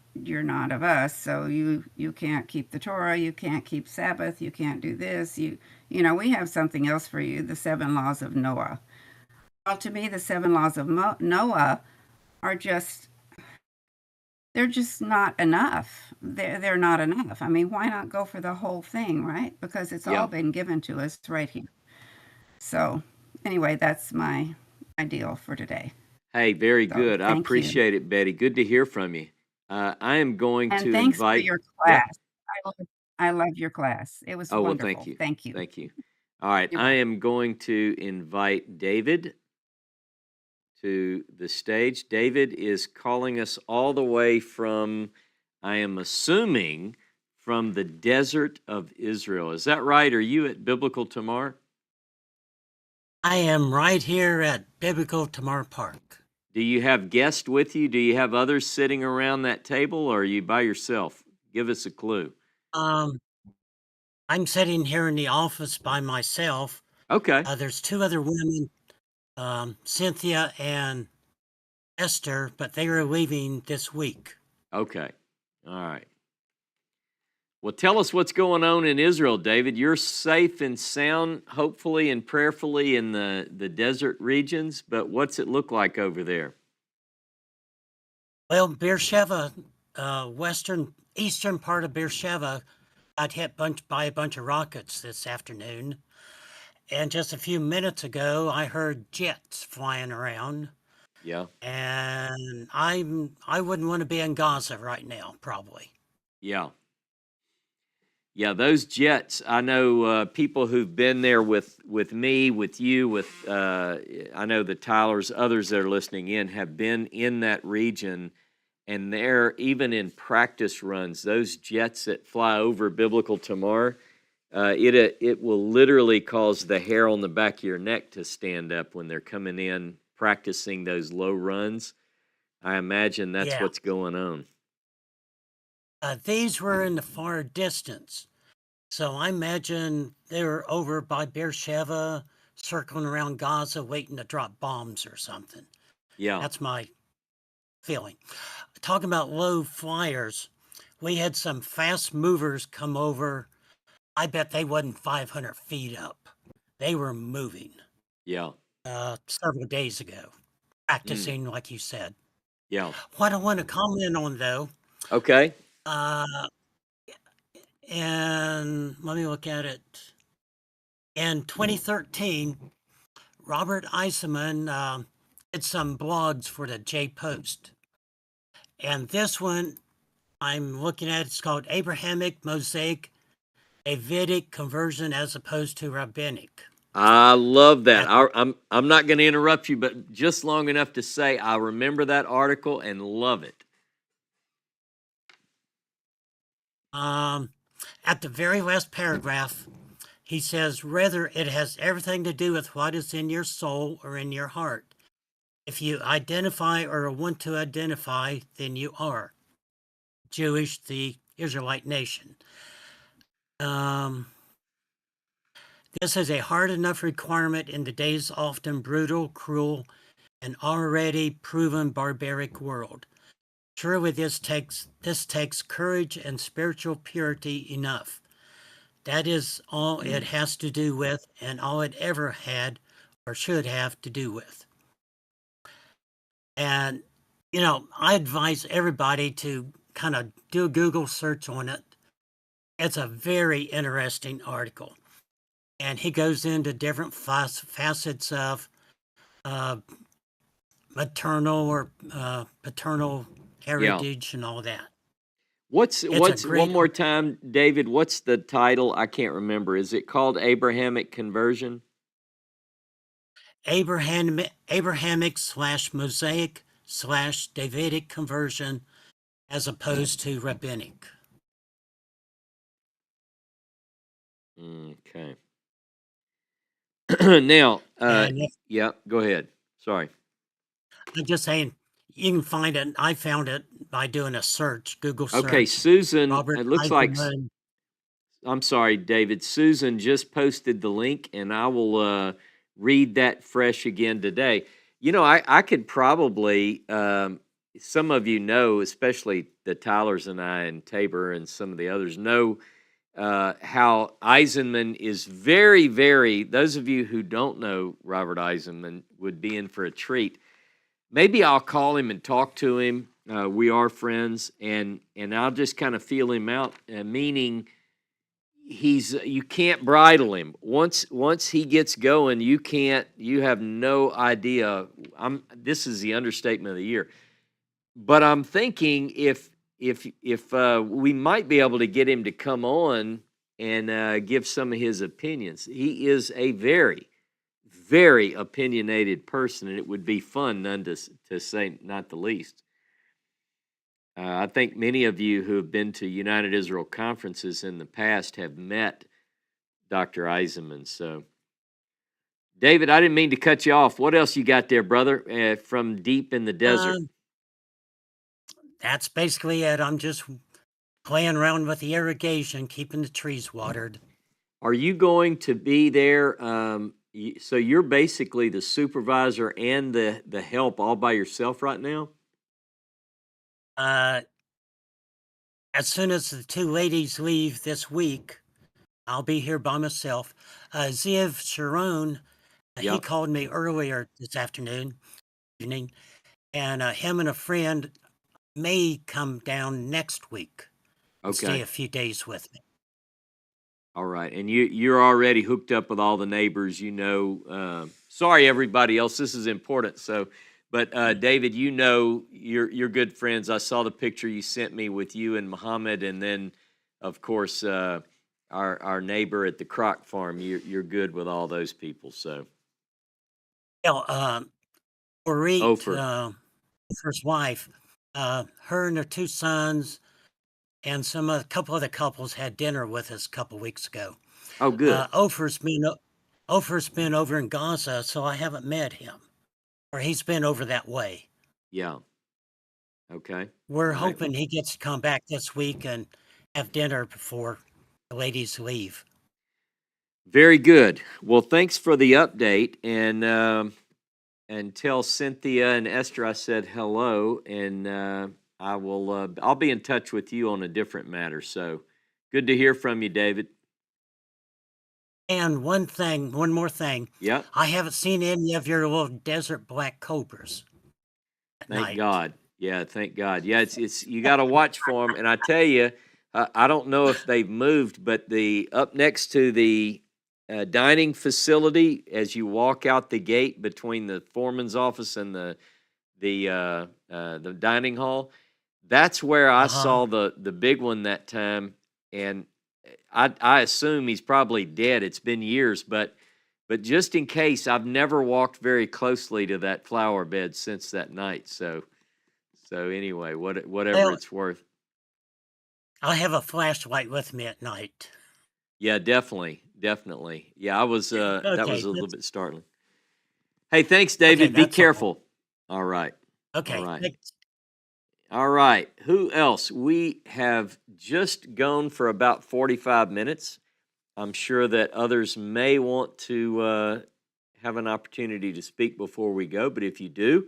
of us, so you can't keep the Torah, you can't keep Sabbath, you can't do this, we have something else for you, the 7 laws of Noah. Well, to me, the 7 laws of Noah are they're just not enough. They're not enough. Why not go for the whole thing, right? Because it's Yeah. all been given to us right here. So anyway, that's my deal for today. Hey, very So, good. I thank you. appreciate it, Betty. Good to hear from you. I am going And to thanks for invite. your Yeah. class. I love your class. It was Oh, well, wonderful. thank you. Thank you. Thank you. All right. You're I welcome. am going to invite David to the stage. David is calling us all the way from, I am assuming, from the desert of Israel. Is that right? Are you at Biblical Tamar? I am right here at Biblical Tamar Park. Do you have guests with you? Do you have others sitting around that table, or are you by yourself? Give us a clue. I'm sitting here in the office by myself. Okay. There's 2 other women, Cynthia and Esther, but they are leaving this week. Okay. All right. Well, tell us what's going on in Israel, David. You're safe and sound, hopefully and prayerfully, in the desert regions, but what's it look like over there? Well, Beersheba, eastern part of Beersheba, got hit by a bunch of rockets this afternoon. And just a few minutes ago, I heard jets flying around. Yeah. And I wouldn't want to be in Gaza right now, probably. Yeah. Yeah, those jets, I know people who've been there with me, with you, I know the Tylers, others that are listening in have been in that region, and they're even in practice runs, those jets that fly over Biblical Tamar, it will literally cause the hair on the back of your neck to stand up when they're coming in practicing those low runs. I imagine that's Yeah. what's going on. These were in the far distance. So I imagine they were over by Beersheba, circling around Gaza, waiting to drop bombs or something. Yeah. That's my feeling. Talking about low flyers, we had some fast movers come over. I bet they wasn't 500 feet up. They were moving. Yeah. Several days ago, practicing, like you said. Yeah. What I want to comment on, though, Okay. and let me look at it. In 2013, Robert Eisenman did some blogs for the J Post. And this one I'm looking at, it's called Abrahamic Mosaic, a Vedic conversion as opposed to rabbinic. I love that. I'm not going to interrupt you, but just long enough to say I remember that article and love it. At the very last paragraph, he says, rather, it has everything to do with what is in your soul or in your heart. If you identify or want to identify, then you are Jewish, the Israelite nation. This is a hard enough requirement in today's often brutal, cruel, and already proven barbaric world. Surely this takes courage and spiritual purity enough. That is all it has to do with, and all it ever had or should have to do with. And, I advise everybody to kind of do a Google search on it. It's a very interesting article. And he goes into different facets of maternal or paternal heritage and all that. What's It's a one great more time, David? What's the title? I can't remember. Is it called Abrahamic Conversion? Abrahamic / Mosaic / Davidic conversion as opposed to rabbinic. Okay. Now, And yeah, go ahead. Sorry. I'm just saying, you can find it. I found it by doing a search, Google search. Okay, Susan, Robert it looks like, Eisenman. I'm sorry, David. Susan just posted the link, and I will read that fresh again today. I could probably, some of you know, especially the Tylers and I and Tabor and some of the others know how Eisenman is very, very, those of you who don't know Robert Eisenman would be in for a treat. Maybe I'll call him and talk to him. We are friends, and I'll just kind of feel him out, meaning you can't bridle him. Once he gets going, you have no idea. This is the understatement of the year. But I'm thinking if we might be able to get him to come on and give some of his opinions. He is a very, very opinionated person, and it would be fun, none to say not the least. I think many of you who have been to United Israel conferences in the past have met Dr. Eisenman. So, David, I didn't mean to cut you off. What else you got there, brother, from deep in the desert? That's basically it. I'm just playing around with the irrigation, keeping the trees watered. Are you going to be there? So you're basically the supervisor and the help all by yourself right now? As soon as the two ladies leave this week, I'll be here by myself. Ziv Sharon, he Yep. called me earlier this evening, and him and a friend may come down next week and stay Okay. a few days with me. All right. And you're already hooked up with all the neighbors, sorry, everybody else, this is important. But David, you're good friends. I saw the picture you sent me with you and Muhammad, and then, of course, our neighbor at the croc farm. You're good with all those people. So Orit, Ofer. Ofer's wife, her and her two sons, and a couple of the couples had dinner with us a couple weeks ago. Oh, good. Ofer's been over in Gaza, so I haven't met him, or he's been over that way. Yeah. Okay. We're All right. hoping he gets to come back this week and have dinner before the ladies leave. Very good. Well, thanks for the update, and tell Cynthia and Esther I said hello, and I'll be in touch with you on a different matter. So good to hear from you, David. And one more thing. Yep. I haven't seen any of your little desert black cobras at Thank night. God. Yeah, thank God. Yeah, it's you got to watch for them. And I tell you, I don't know if they've moved, but up next to the dining facility, as you walk out the gate between the foreman's office and the dining hall, that's where I saw the big one that time. And I assume he's probably dead. It's been years, but just in case, I've never walked very closely to that flower bed since that night. So anyway, whatever Well, it's worth. I'll have a flashlight with me at night. Yeah, definitely. Yeah, I was that was Okay, a little bit startling. Hey, thanks, David. Be that's all. careful. All right. Okay, All right. thanks. All right. Who else? We have just gone for about 45 minutes. I'm sure that others may want to have an opportunity to speak before we go, but if you do,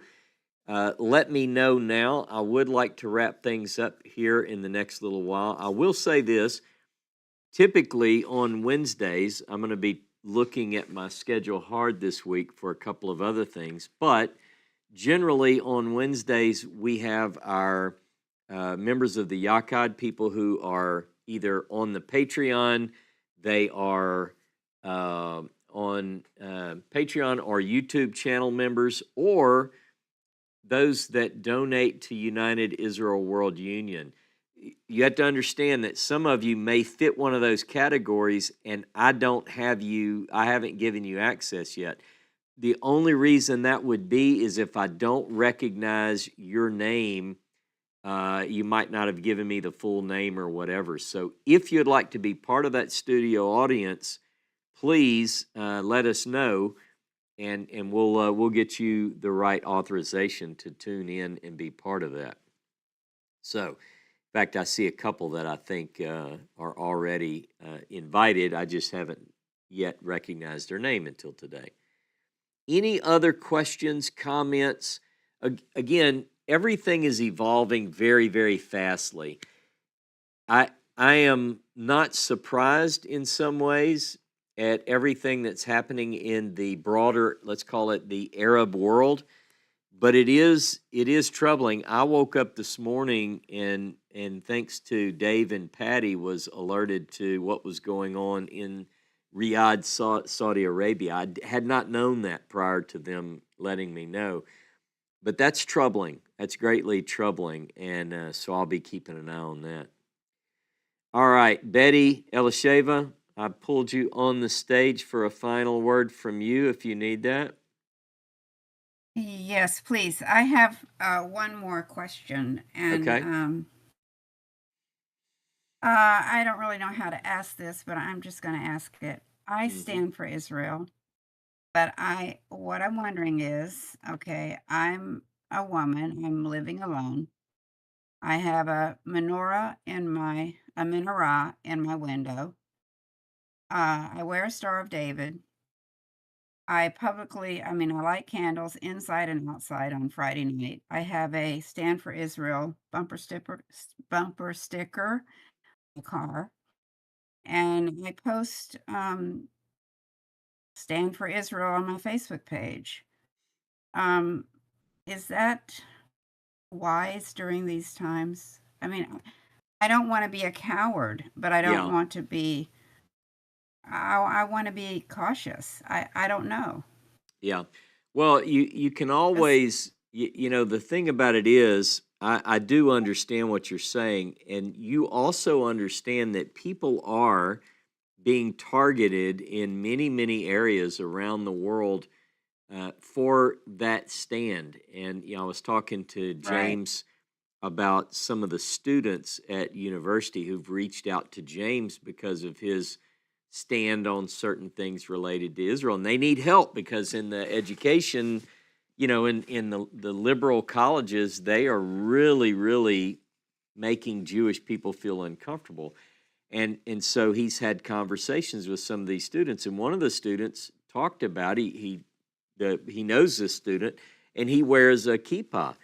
let me know now. I would like to wrap things up here in the next little while. I will say this. Typically on Wednesdays, I'm going to be looking at my schedule hard this week for a couple of other things, but generally on Wednesdays, we have our members of the Yakad, people who are either on the Patreon, they are on Patreon or YouTube channel members, or those that donate to United Israel World Union. You have to understand that some of you may fit one of those categories, and I haven't given you access yet. The only reason that would be is if I don't recognize your name, you might not have given me the full name or whatever. So if you'd like to be part of that studio audience, please let us know, and we'll get you the right authorization to tune in and be part of that. So, in fact, I see a couple that I think are already invited. I just haven't yet recognized their name until today. Any other questions, comments? Again, everything is evolving very, very fastly. I am not surprised in some ways at everything that's happening in the broader, let's call it the Arab world, but it is troubling. I woke up this morning and thanks to Dave and Patty was alerted to what was going on in Riyadh, Saudi Arabia. I had not known that prior to them letting me know. But that's troubling. That's greatly troubling. And so I'll be keeping an eye on that. All right, Betty Elisheva, I pulled you on the stage for a final word from you if you need that. Yes, please. I have one more question, and Okay. I don't really know how to ask this, but I'm just going to ask it. I Mhm. stand for Israel, but what I'm wondering is, okay, I'm a woman. I'm living alone. I have a menorah in my window. I wear a Star of David. I light candles inside and outside on Friday night. I have a Stand for Israel bumper sticker in the car, and I post Stand for Israel on my Facebook page. Is that wise during these times? I mean, I don't want to be a coward, but I don't Yeah. want to be. I want to be cautious. I don't know. Yeah. Well, you can always, the thing about it is, I do understand what you're saying. And you also understand that people are being targeted in many, many areas around the world for that stand. And, I was talking to Right. James about some of the students at university who've reached out to James because of his stand on certain things related to Israel. And they need help because in the education, in the liberal colleges, they are really, really making Jewish people feel uncomfortable. And so he's had conversations with some of these students. And one of the students talked about, he knows this student, and he wears a kippah.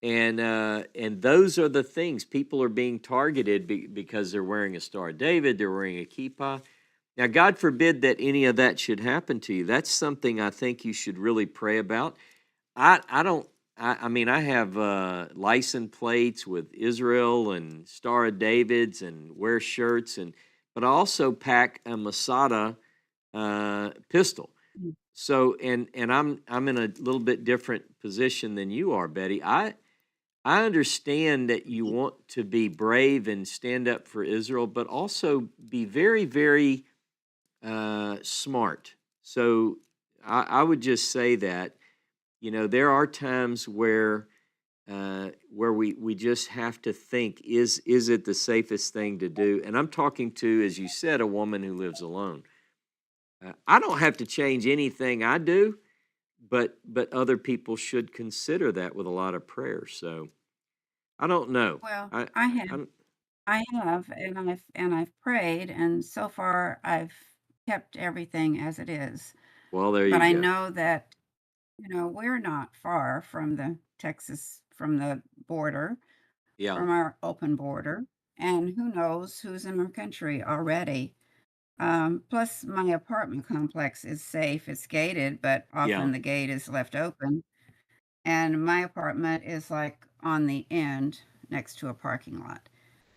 And those are the things. People are being targeted because they're wearing a Star of David, they're wearing a kippah. Now, God forbid that any of that should happen to you. That's something I think you should really pray about. I have license plates with Israel and Star of Davids and wear shirts, but I also pack a Masada pistol. Mm. So and I'm in a little bit different position than you are, Betty. I understand that you want to be brave and stand up for Israel, but also be very, very smart. So I would just say that, there are times where we just have to think, is it the safest thing to do? And I'm talking to, as you said, a woman who lives alone. I don't have to change anything I do, but other people should consider that with a lot of prayer. So I don't know. Well, I, I have I'm, I have, and I've prayed, and so far I've kept everything as it is. Well, there But you I go. know that, we're not far from from the border, Yeah, from our open border, and who knows who's in our country already. Plus, my apartment complex is safe. It's gated, but yeah, often the gate is left open. And my apartment is like on the end next to a parking lot.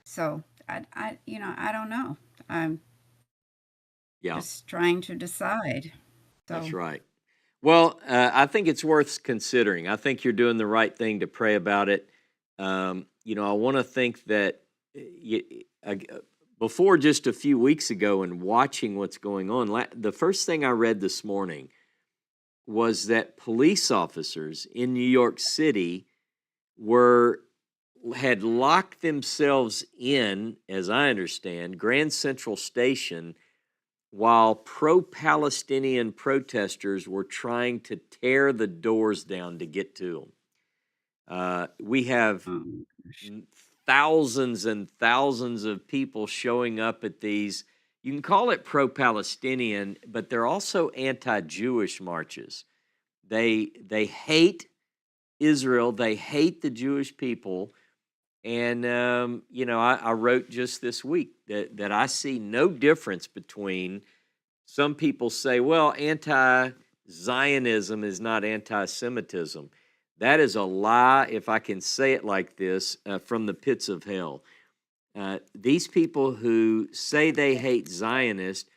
So I don't know. I'm yeah. just trying to decide. That's So, right. Well, I think it's worth considering. I think you're doing the right thing to pray about it. I want to think that before just a few weeks ago and watching what's going on, the first thing I read this morning was that police officers in New York City had locked themselves in, as I understand, Grand Central Station while pro-Palestinian protesters were trying to tear the doors down to get to them. We have gosh. thousands and thousands of people showing up at these. You can call it pro-Palestinian, but they're also anti-Jewish marches. They hate Israel. They hate the Jewish people. And I wrote just this week that I see no difference between. Some people say, well, anti-Zionism is not anti-Semitism. That is a lie, if I can say it like this, from the pits of hell. These people who say they hate Zionists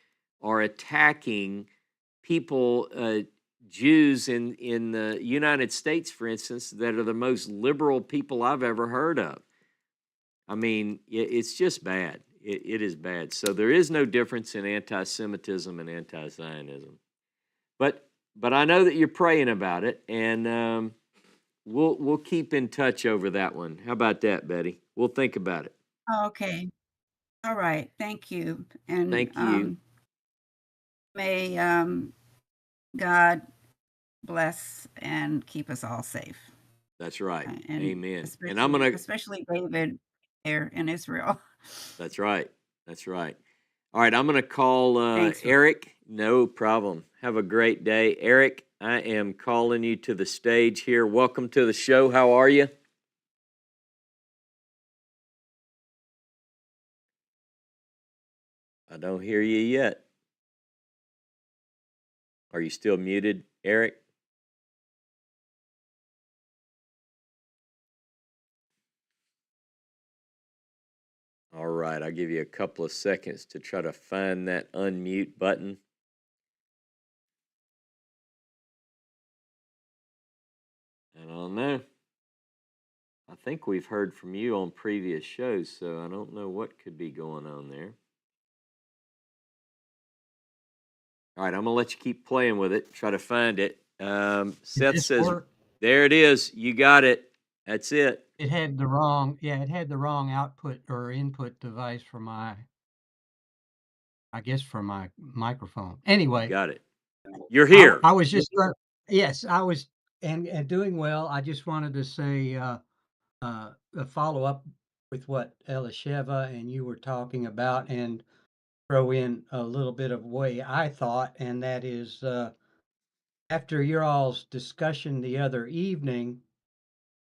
are attacking people, Jews in the United States, for instance, that are the most liberal people I've ever heard of. I mean, it's just bad. It is bad. So there is no difference in anti-Semitism and anti-Zionism. But I know that you're praying about it, and we'll keep in touch over that one. How about that, Betty? We'll think about it. Okay. All right. Thank you. And Thank you. may God bless and keep us all safe. That's right. And Amen. And I'm gonna. especially David there in Israel. That's right. That's right. All right, I'm gonna call Thanks. Eric. No problem. Have a great day, Eric. I am calling you to the stage here. Welcome to the show. How are you? I don't hear you yet. Are you still muted, Eric? All right, I'll give you a couple of seconds to try to find that unmute button. I don't know. I think we've heard from you on previous shows, so I don't know what could be going on there. All right, I'm going to let you keep playing with it, try to find it. Seth this says, work? there it is. You got it. That's it. It had the wrong output or input device for my microphone. Anyway, Got it. You're here. I was just yes, I was and doing well. I just wanted to say a follow up with what Elisheva and you were talking about and throw in a little bit of way I thought, and that is after your all's discussion the other evening,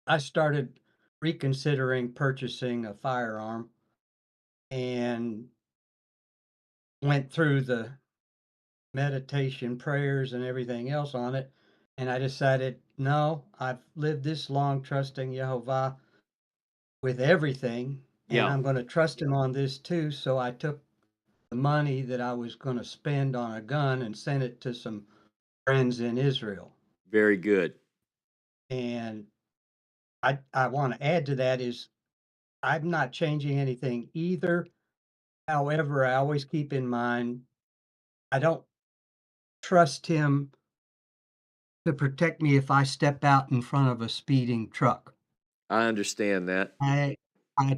I started reconsidering purchasing a firearm and went through the meditation, prayers, and everything else on it. And I decided, no, I've lived this long trusting Jehovah with everything, and Yeah, I'm going to trust him on this too. So I took the money that I was going to spend on a gun and sent it to some friends in Israel. very good. And I want to add to that is I'm not changing anything either. However, I always keep in mind I don't trust him to protect me if I step out in front of a speeding truck. I understand that. I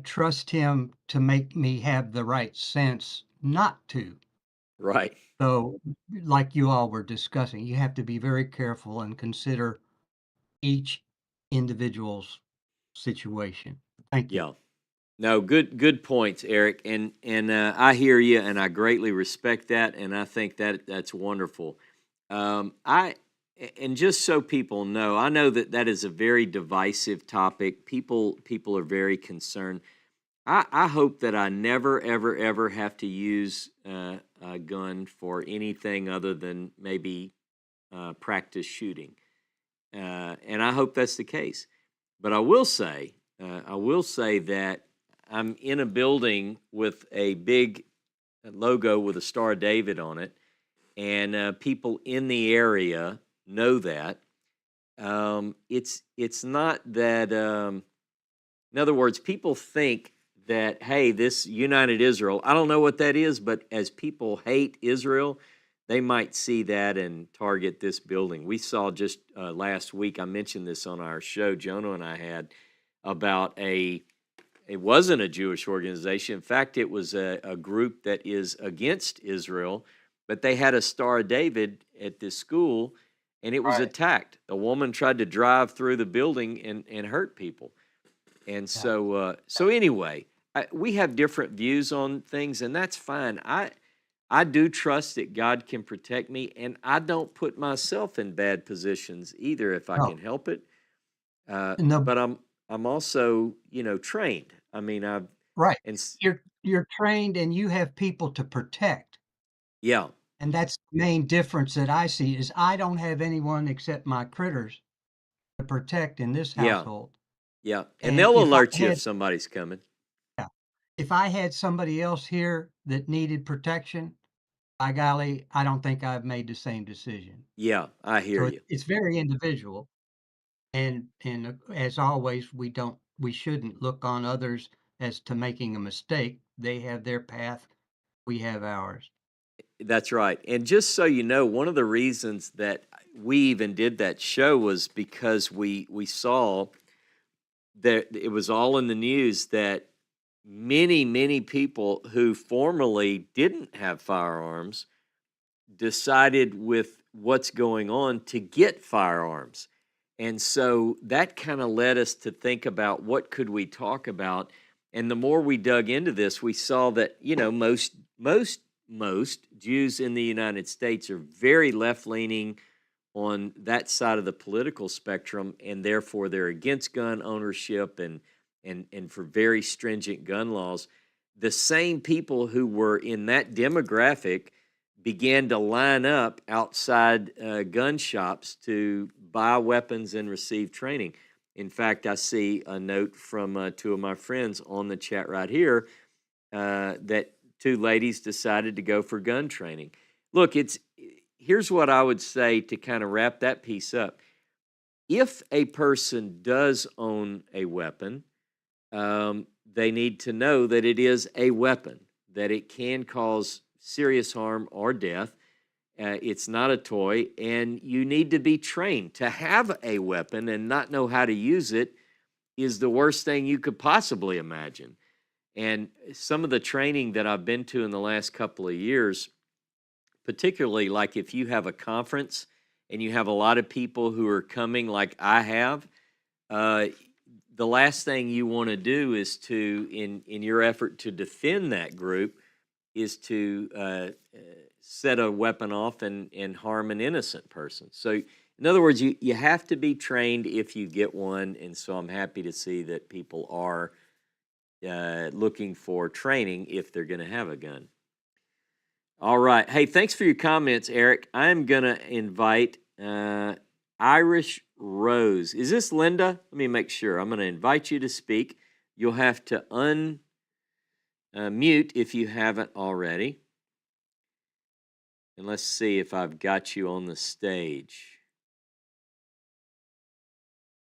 trust him to make me have the right sense not to. Right. So, like you all were discussing, you have to be very careful and consider each individual's situation. Thank you. Yeah. No, good points, Eric, and I hear you, and I greatly respect that, and I think that that's wonderful. I and just so people know, I know that that is a very divisive topic. People are very concerned. I hope that I never, ever, ever have to use a gun for anything other than maybe practice shooting, and I hope that's the case. But I will say that I'm in a building with a big logo with a Star of David on it, and people in the area know that. It's not that. In other words, people think that, hey, this United Israel. I don't know what that is, but as people hate Israel, they might see that and target this building. We saw just last week. I mentioned this on our show. Jonah and I had about it wasn't a Jewish organization. In fact, it was a group that is against Israel, but they had a Star of David at this school, and it was attacked. A woman tried to drive through the building and hurt people. And so anyway, we have different views on things, and that's fine. I do trust that God can protect me, and I don't put myself in bad positions either if I No. can help it. No. But I'm also, trained. I mean, I've Right. and You're trained and you have people to protect. yeah, And that's the main difference that I see is I don't have anyone except my critters to protect in this yeah, household. yeah, and And they'll if I alert you if had somebody's coming. yeah, if I had somebody else here that needed protection, by golly, I don't think I've made the same decision. Yeah, I hear So you. it's very individual. And as always, we shouldn't look on others as to making a mistake. They have their path, we have ours. That's right. And just so you know, one of the reasons that we even did that show was because we saw that it was all in the news that many people who formerly didn't have firearms decided with what's going on to get firearms. And so that kind of led us to think about what could we talk about. And the more we dug into this, we saw that, most Jews in the United States are very left-leaning on that side of the political spectrum, and therefore they're against gun ownership and for very stringent gun laws. The same people who were in that demographic began to line up outside gun shops to buy weapons and receive training. In fact, I see a note from two of my friends on the chat right here that two ladies decided to go for gun training. Look, here's what I would say to kind of wrap that piece up. If a person does own a weapon, they need to know that it is a weapon, that it can cause serious harm or death. It's not a toy, and you need to be trained. To have a weapon and not know how to use it is the worst thing you could possibly imagine. And some of the training that I've been to in the last couple of years, particularly like if you have a conference and you have a lot of people who are coming like I have, the last thing you want to do is to, in your effort to defend that group, is to set a weapon off and harm an innocent person. So, in other words, you have to be trained if you get one, and so I'm happy to see that people are looking for training if they're going to have a gun. All right. Hey, thanks for your comments, Eric. I'm going to invite Irish Rose. Is this Linda? Let me make sure. I'm going to invite you to speak. You'll have to unmute if you haven't already. And let's see if I've got you on the stage.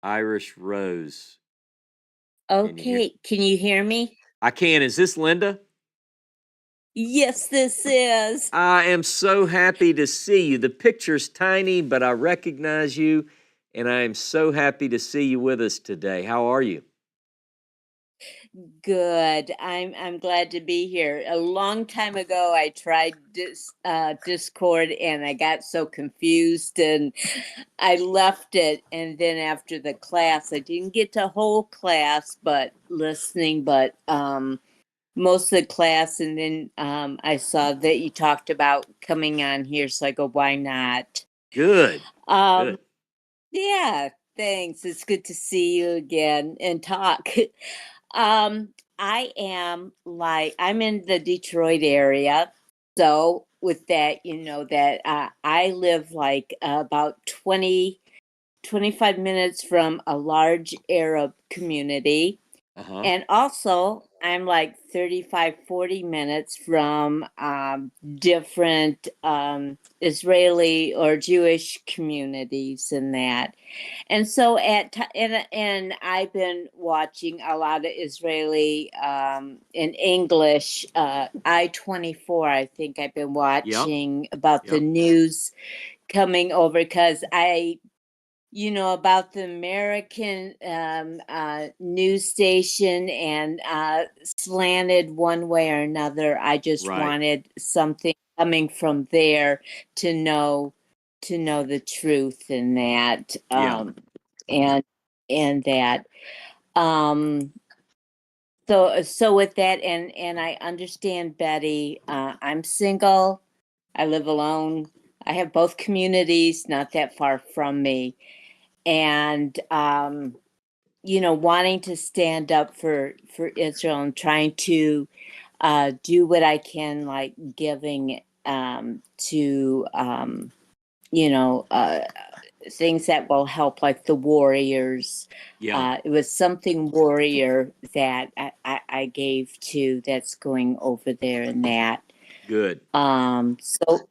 Irish Rose. Okay, can you hear me? I can. Is this Linda? Yes, this is. I am so happy to see you. The picture's tiny, but I recognize you, and I am so happy to see you with us today. How are you? Good. I'm glad to be here. A long time ago, I tried Discord, and I got so confused, and I left it. And then after the class, I didn't get to whole class, but listening, but most of the class. And then I saw that you talked about coming on here, so I go, why not? Good. Um, Good. yeah, thanks. It's good to see you again and talk. I'm in the Detroit area. So with that, you know that I live like about 25 minutes from a large Arab community. Uh-huh. And also, I'm like 35, 40 minutes from different Israeli or Jewish communities and that. And so and I've been watching a lot of Israeli in English, I-24, I think I've been watching about the Yep. news coming over because about the American news station and slanted one way or another. I just Right. wanted something coming from there to know the truth in that. Yeah. And that. Um, so with that, and I understand, Betty. I'm single. I live alone. I have both communities not that far from me, and wanting to stand up for Israel and trying to do what I can, like giving to things that will help, like the warriors. Yeah. It was something warrior that I gave to that's going over there and that. Good.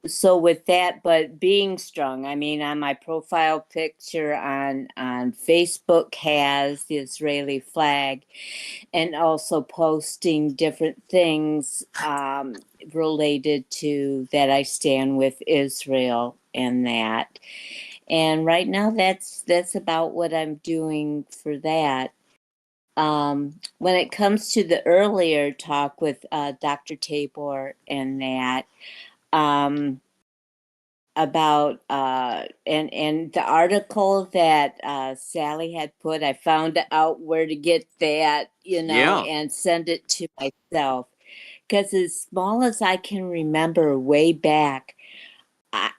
So with that, but being strong, I mean, on my profile picture on Facebook has the Israeli flag, and also posting different things related to that I stand with Israel and that. And right now, that's about what I'm doing for that. When it comes to the earlier talk with Dr. Tabor and that, about and the article that Sally had put, I found out where to get that, Yeah. and send it to myself. Because as small as I can remember way back,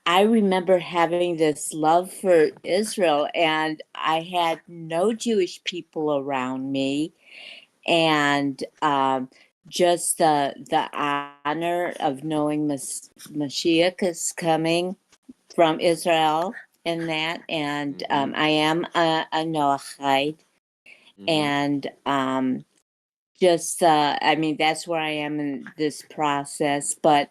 I remember having this love for Israel, and I had no Jewish people around me, and just the honor of knowing Mashiach is coming from Israel and that, and I am a Noahide, Mhm. and just I mean, that's where I am in this process. But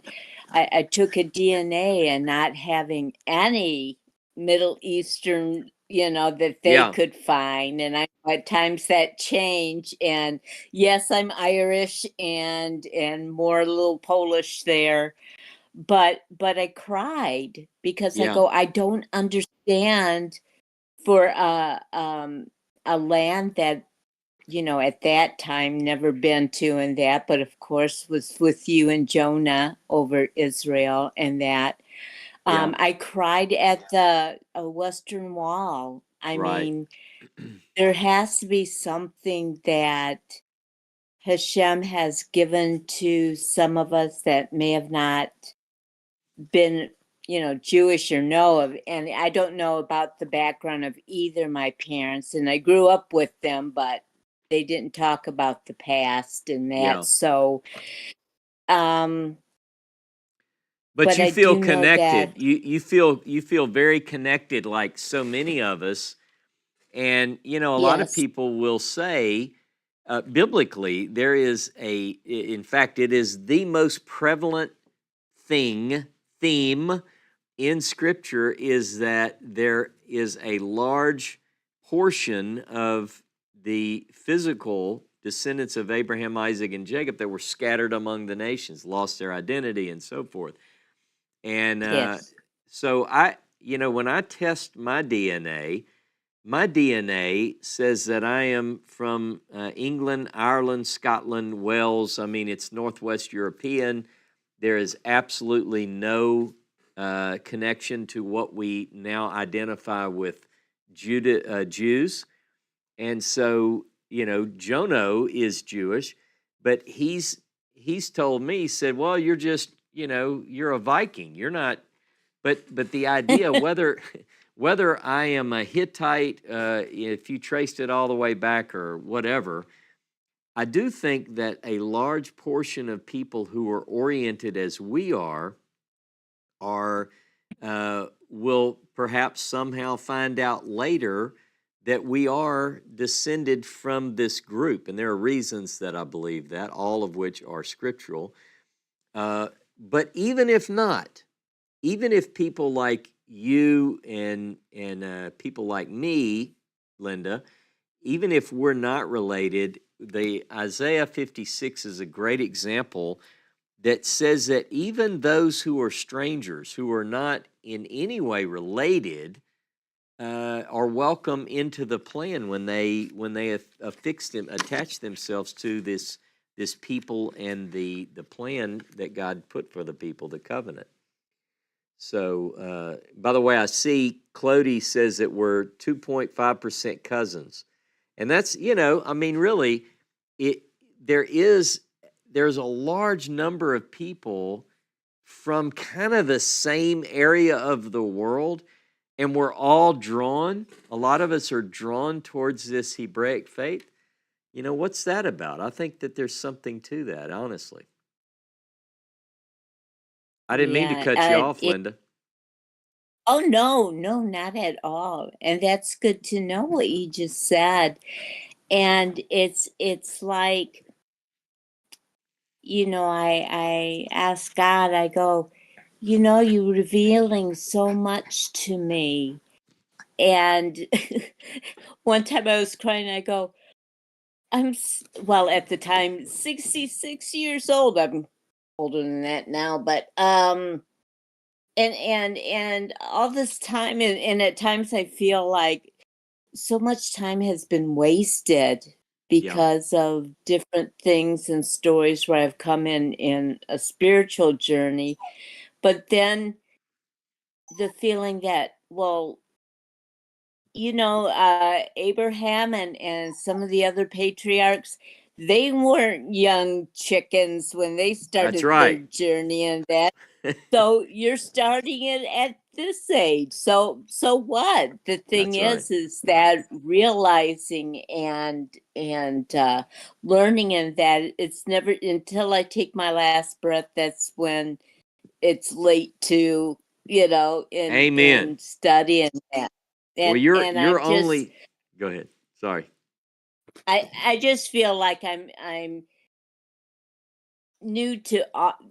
I took a DNA, and not having any Middle Eastern, that they Yeah. could find, and I know at times that change. And yes, I'm Irish and more a little Polish there, but I cried because I Yeah. go, I don't understand for a land that at that time never been to, and that, but of course was with you and Jonah over Israel and that. Yeah. I cried at the Western Wall. I Right. mean, there has to be something that Hashem has given to some of us that may have not been, Jewish or know of. And I don't know about the background of either my parents, and I grew up with them, but they didn't talk about the past and that. Yeah. So, um, But but you I feel do know connected. that, You feel very connected, like so many of us. And a lot of yes, people will say, biblically, there is in fact, it is the most prevalent theme in Scripture is that there is a large portion of the physical descendants of Abraham, Isaac, and Jacob that were scattered among the nations, lost their identity, and so forth. And yes, so when I test my DNA, my DNA says that I am from England, Ireland, Scotland, Wales. I mean, it's Northwest European. There is absolutely no connection to what we now identify with Jews. And so, you know, Jono is Jewish, but he's told me, he said, well, you're just, you know, you're a Viking. You're not, but the idea whether I am a Hittite, if you traced it all the way back or whatever, I do think that a large portion of people who are oriented as we are will perhaps somehow find out later that we are descended from this group. And there are reasons that I believe that, all of which are scriptural. But even if not, even if people like you and people like me, Linda, even if we're not related, the Isaiah 56 is a great example that says that even those who are strangers, who are not in any way related, are welcome into the plan when they attach themselves to this people and the plan that God put for the people, the covenant. So, by the way, I see Clody says that we're 2.5% cousins, and that's, you know, I mean, really, there's a large number of people from kind of the same area of the world, and we're all drawn. A lot of us are drawn towards this Hebraic faith. You know, what's that about? I think that there's something to that, honestly. I didn't mean to cut you off, Linda. Oh, no, not at all. And that's good to know what you just said. And it's like, you know, I ask God, I go, you know, you're revealing so much to me. And one time I was crying, I go, well, at the time, 66 years old. I'm older than that now, but and all this time, and at times I feel like so much time has been wasted because of different things and stories where I've come in a spiritual journey. But then the feeling that, well, you know, Abraham and some of the other patriarchs, they weren't young chickens when they started their journey and that. So you're starting it at this age. So what? The thing is that realizing and learning, and that it's never until I take my last breath, that's when it's late to, you know, in studying that. Well, you're only. Go ahead. Sorry. I just feel like I'm new to,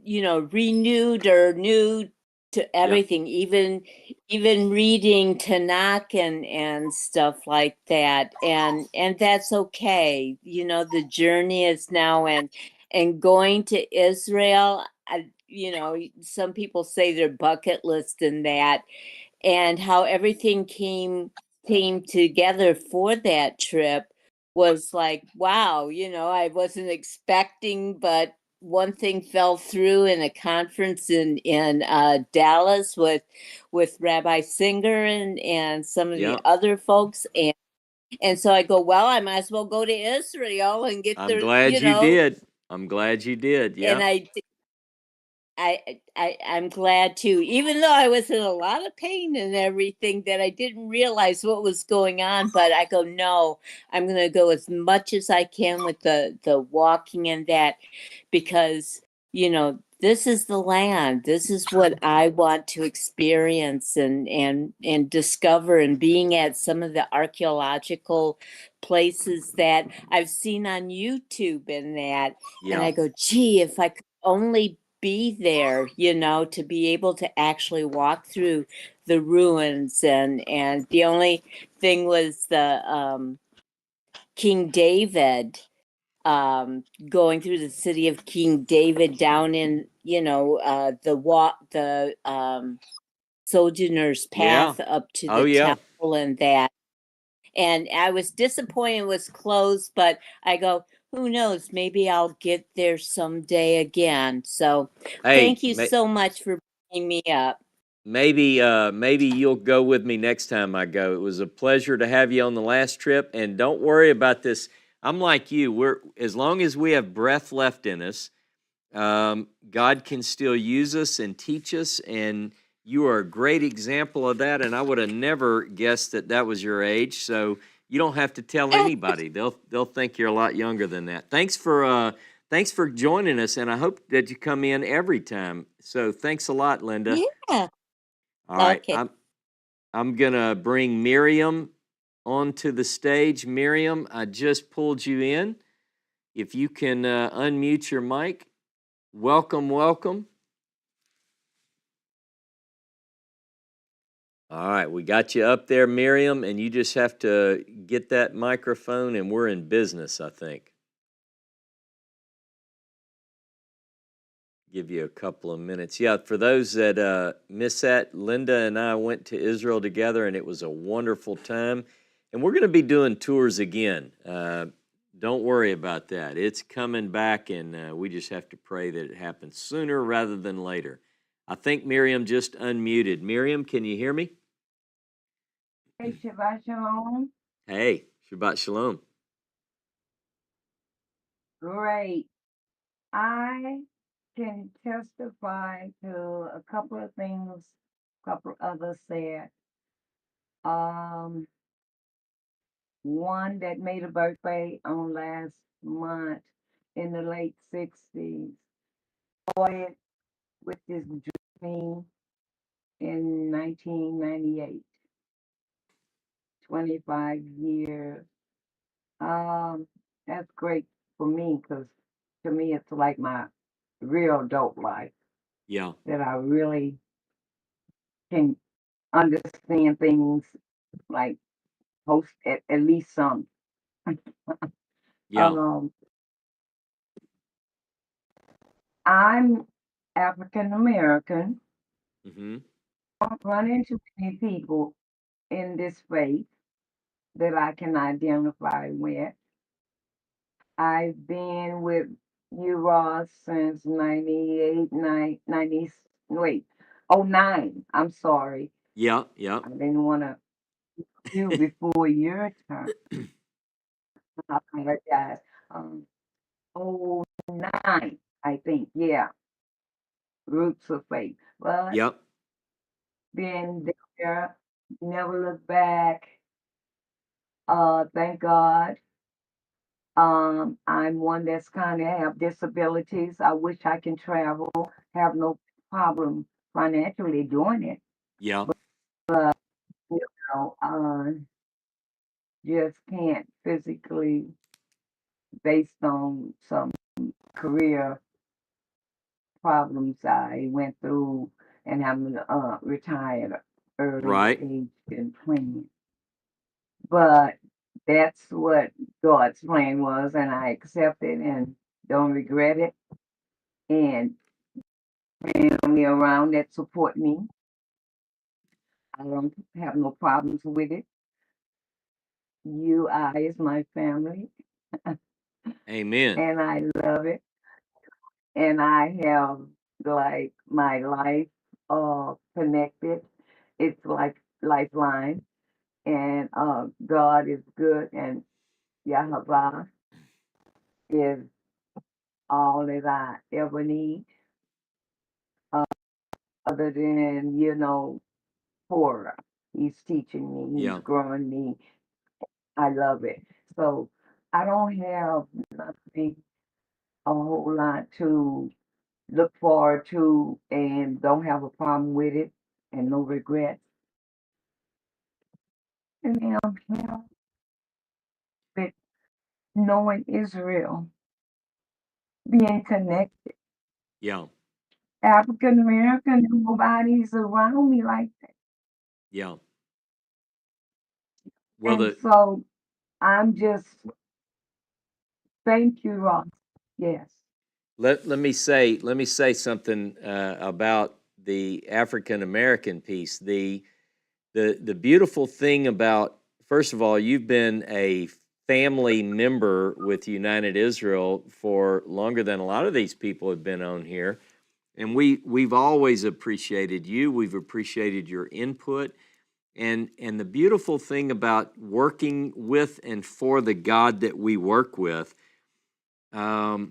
you know, renewed or new to everything, even reading Tanakh and stuff like that, and that's okay. You know, the journey is now, and going to Israel. You know, some people say their bucket list and that, and how everything came together for that trip was like, wow, you know, I wasn't expecting, but one thing fell through in a conference in Dallas with Rabbi Singer and some of the other folks, and so I go, well, I might as well go to Israel and get I'm glad you did. I'm glad you did. Yeah. And I'm glad too, even though I was in a lot of pain and everything, that I didn't realize what was going on. But I go, no, I'm going to go as much as I can with the walking and that, because, you know, this is the land. This is what I want to experience and discover, and being at some of the archaeological places that I've seen on YouTube and that. And I go, gee, if I could only be there, you know, to be able to actually walk through the ruins, and the only thing was the King David, going through the city of King David down in, you know, the Sojourner's Path up to the temple and that. And I was disappointed it was closed, but I go, who knows? Maybe I'll get there someday again. So Hey, thank you so much for bringing me up. maybe you'll go with me next time I go. It was a pleasure to have you on the last trip, and don't worry about this. I'm like you. As long as we have breath left in us, God can still use us and teach us, and you are a great example of that. And I would have never guessed that was your age. So you don't have to tell anybody. They'll think you're a lot younger than that. Thanks for joining us, and I hope that you come in every time. So thanks a lot, Linda. Yeah. All right, Okay. I'm gonna bring Miriam onto the stage. Miriam, I just pulled you in. If you can unmute your mic, welcome. All right, we got you up there, Miriam, and you just have to get that microphone, and we're in business, I think. Give you a couple of minutes. Yeah, for those that miss that, Linda and I went to Israel together, and it was a wonderful time. And we're going to be doing tours again. Don't worry about that. It's coming back, and we just have to pray that it happens sooner rather than later. I think Miriam just unmuted. Miriam, can you hear me? Hey, Shabbat Shalom. Hey, Shabbat Shalom. Great. I can testify to a couple of things, a couple others said. One that made a birthday on last month in the late 60s. Started with this dream in 1998. 25 years. That's great for me because to me it's like my real adult life Yeah, that I really can understand things like post at least some. yeah. Um, I'm African American. Mm-hmm. Don't run into many people in this faith that I can identify with. I've been with you, Ross, since 98, 90, wait, 09. I'm sorry. Yeah. I didn't want to you before your turn. I apologize. Um, 09, I think. Yeah, Roots of Faith. But Yep. been there, never look back. Thank God. I'm one that's kind of have disabilities. I wish I can travel, have no problem financially doing it. Yeah. You know, just can't physically based on some career problems I went through and having retired early Right. age and 20. But that's what God's plan was, and I accept it and don't regret it. And family around that support me. I don't have no problems with it. I is my family, Amen. and I love it. And I have like my life connected. It's like lifeline, and God is good, and Yahweh is all that I ever need. Other than Torah, He's teaching me, He's Yeah. growing me. I love it. So I don't have nothing a whole lot to look forward to, and don't have a problem with it, and no regrets. And then I'm here with knowing Israel, being connected. Yeah. African American, nobody's around me like that. Yeah. Well, And so I'm just, thank you, Ross. Yes. let me say something about the African American piece. The beautiful thing about first of all, you've been a family member with United Israel for longer than a lot of these people have been on here. And we've always appreciated you. We've appreciated your input. And the beautiful thing about working with and for the God that we work with, I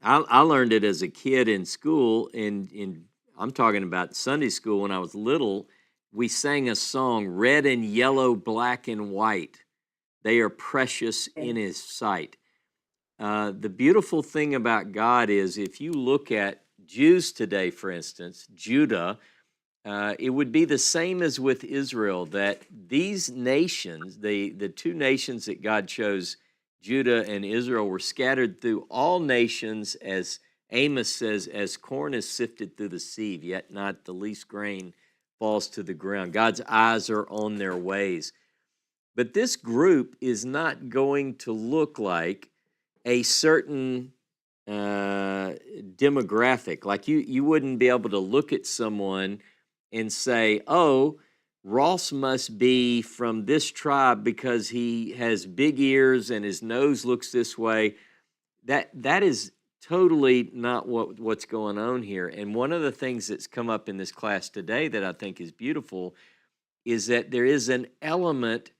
learned it as a kid in school. I'm talking about Sunday school when I was little. We sang a song, red and yellow, black and white. They are precious in his sight. The beautiful thing about God is if you look at Jews today, for instance, Judah, it would be the same as with Israel, that these nations, the two nations that God chose, Judah and Israel, were scattered through all nations, as Amos says, as corn is sifted through the sieve, yet not the least grain falls to the ground. God's eyes are on their ways. But this group is not going to look like a certain demographic. Like you wouldn't be able to look at someone and say, oh, Ross must be from this tribe because he has big ears and his nose looks this way. That is totally not what's going on here. And one of the things that's come up in this class today that I think is beautiful is that there is an element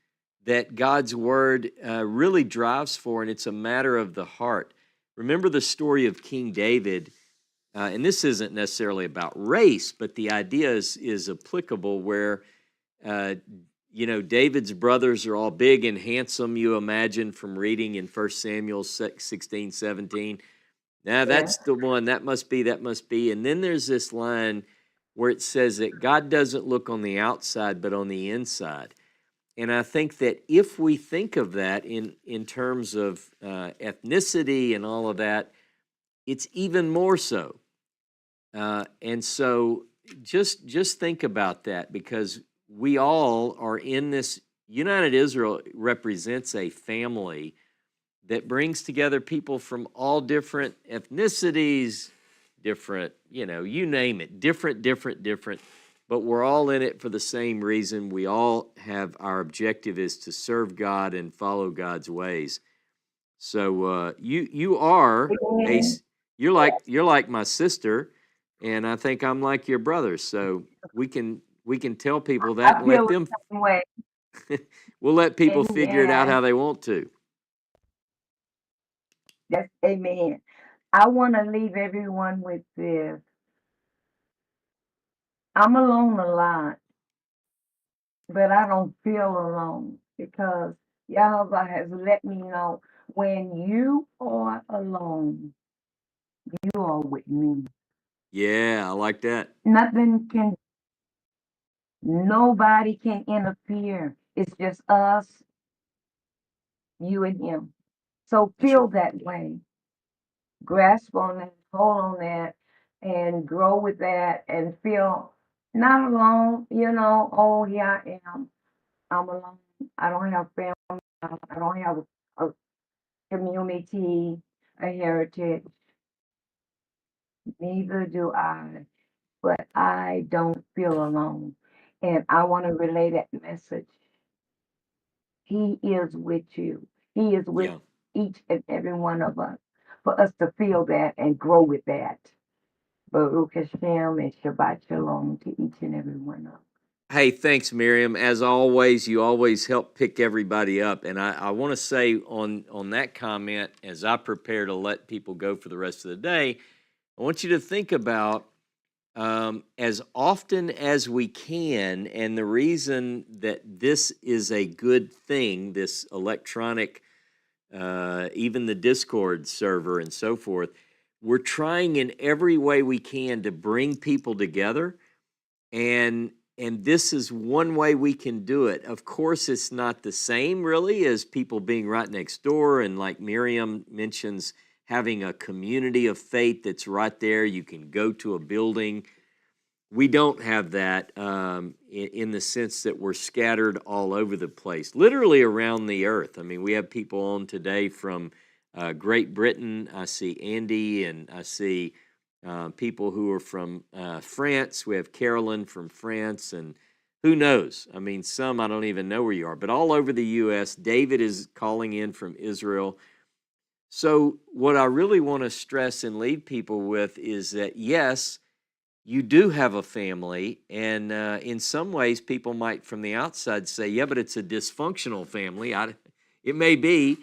that God's word really drives for, and it's a matter of the heart. Remember the story of King David, and this isn't necessarily about race, but the idea is applicable where, David's brothers are all big and handsome, you imagine, from reading in 1 Samuel 16, 17. Now, that's the one, that must be. And then there's this line where it says that God doesn't look on the outside, but on the inside. And I think that if we think of that in terms of ethnicity and all of that, it's even more so. And so just think about that, because we all are in this. United Israel represents a family that brings together people from all different ethnicities, different, you name it, different. But we're all in it for the same reason. We all have, our objective is to serve God and follow God's ways. So you are you're like my sister, and I think I'm like your brother. So we can tell people that I and let feel the them. same way. We'll let people figure it out Amen. how they want to. That's amen. I want to leave everyone with this. I'm alone a lot, but I don't feel alone because Yahweh has let me know when you are alone, you are with me. Yeah, I like that. Nobody can interfere. It's just us, you and him. So That's feel right. that way. Grasp on that, hold on that, and grow with that and feel not alone, oh, here I am. I'm alone. I don't have family. I don't have a community, a heritage. Neither do I. But I don't feel alone. And I want to relay that message. He is with you. He is with Yeah. each and every one of us for us to feel that and grow with that. Baruch Hashem and Shabbat Shalom to each and every one of us. Hey, thanks, Miriam. As always, you always help pick everybody up. And I want to say on that comment, as I prepare to let people go for the rest of the day, I want you to think about as often as we can, and the reason that this is a good thing, this electronic, even the Discord server and so forth, we're trying in every way we can to bring people together. And this is one way we can do it. Of course, it's not the same really as people being right next door. And like Miriam mentions, having a community of faith that's right there. You can go to a building. We don't have that in the sense that we're scattered all over the place, literally around the earth. I mean, we have people on today from Great Britain. I see Andy, and I see people who are from France. We have Carolyn from France, and who knows? I mean, some I don't even know where you are, but all over the U.S., David is calling in from Israel. So, what I really want to stress and leave people with is that, yes, you do have a family, and in some ways, people might from the outside say, yeah, but it's a dysfunctional family. It may be,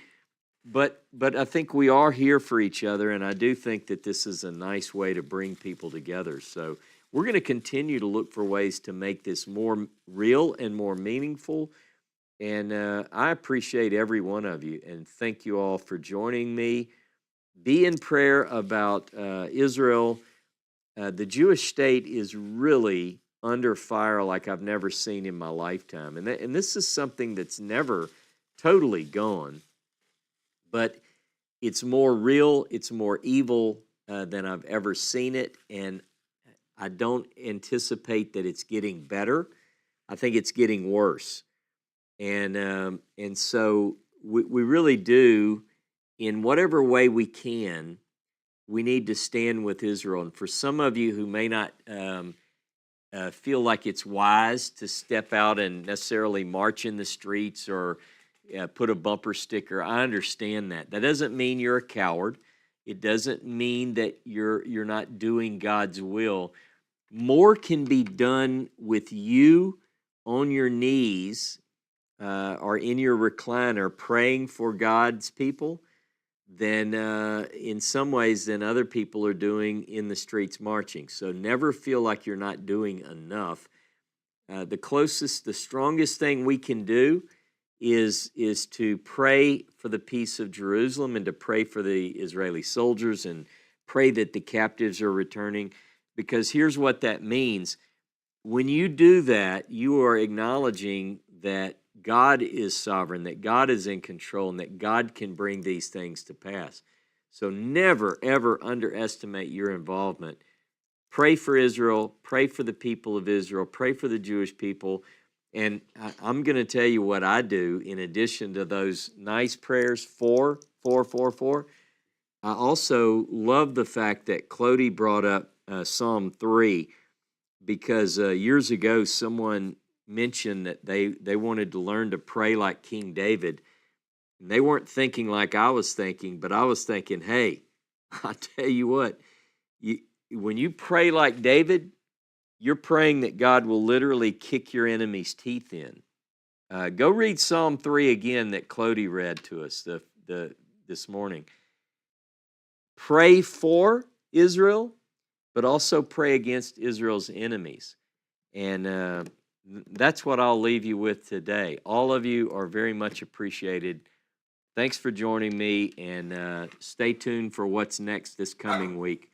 but I think we are here for each other, and I do think that this is a nice way to bring people together. So we're going to continue to look for ways to make this more real and more meaningful. And I appreciate every one of you, and thank you all for joining me. Be in prayer about Israel. The Jewish state is really under fire like I've never seen in my lifetime. And this is something that's never totally gone, but it's more real, it's more evil than I've ever seen it. And I don't anticipate that it's getting better. I think it's getting worse. And so we really do, in whatever way we can, we need to stand with Israel. And for some of you who may not feel like it's wise to step out and necessarily march in the streets or put a bumper sticker, I understand that. That doesn't mean you're a coward. It doesn't mean that you're not doing God's will. More can be done with you on your knees or in your recliner praying for God's people than in some ways than other people are doing in the streets marching. So never feel like you're not doing enough. The strongest thing we can do is to pray for the peace of Jerusalem and to pray for the Israeli soldiers and pray that the captives are returning. Because here's what that means. When you do that, you are acknowledging that God is sovereign, that God is in control, and that God can bring these things to pass. So never, ever underestimate your involvement. Pray for Israel, pray for the people of Israel, pray for the Jewish people. And I'm going to tell you what I do in addition to those nice prayers, 4. I also love the fact that Clody brought up Psalm 3, because years ago someone mentioned that they wanted to learn to pray like King David. And they weren't thinking like I was thinking, but I was thinking, hey, I tell you what, when you pray like David, you're praying that God will literally kick your enemy's teeth in. Go read Psalm 3 again that Clody read to us this morning. Pray for Israel, but also pray against Israel's enemies. And that's what I'll leave you with today. All of you are very much appreciated. Thanks for joining me, and stay tuned for what's next this coming week.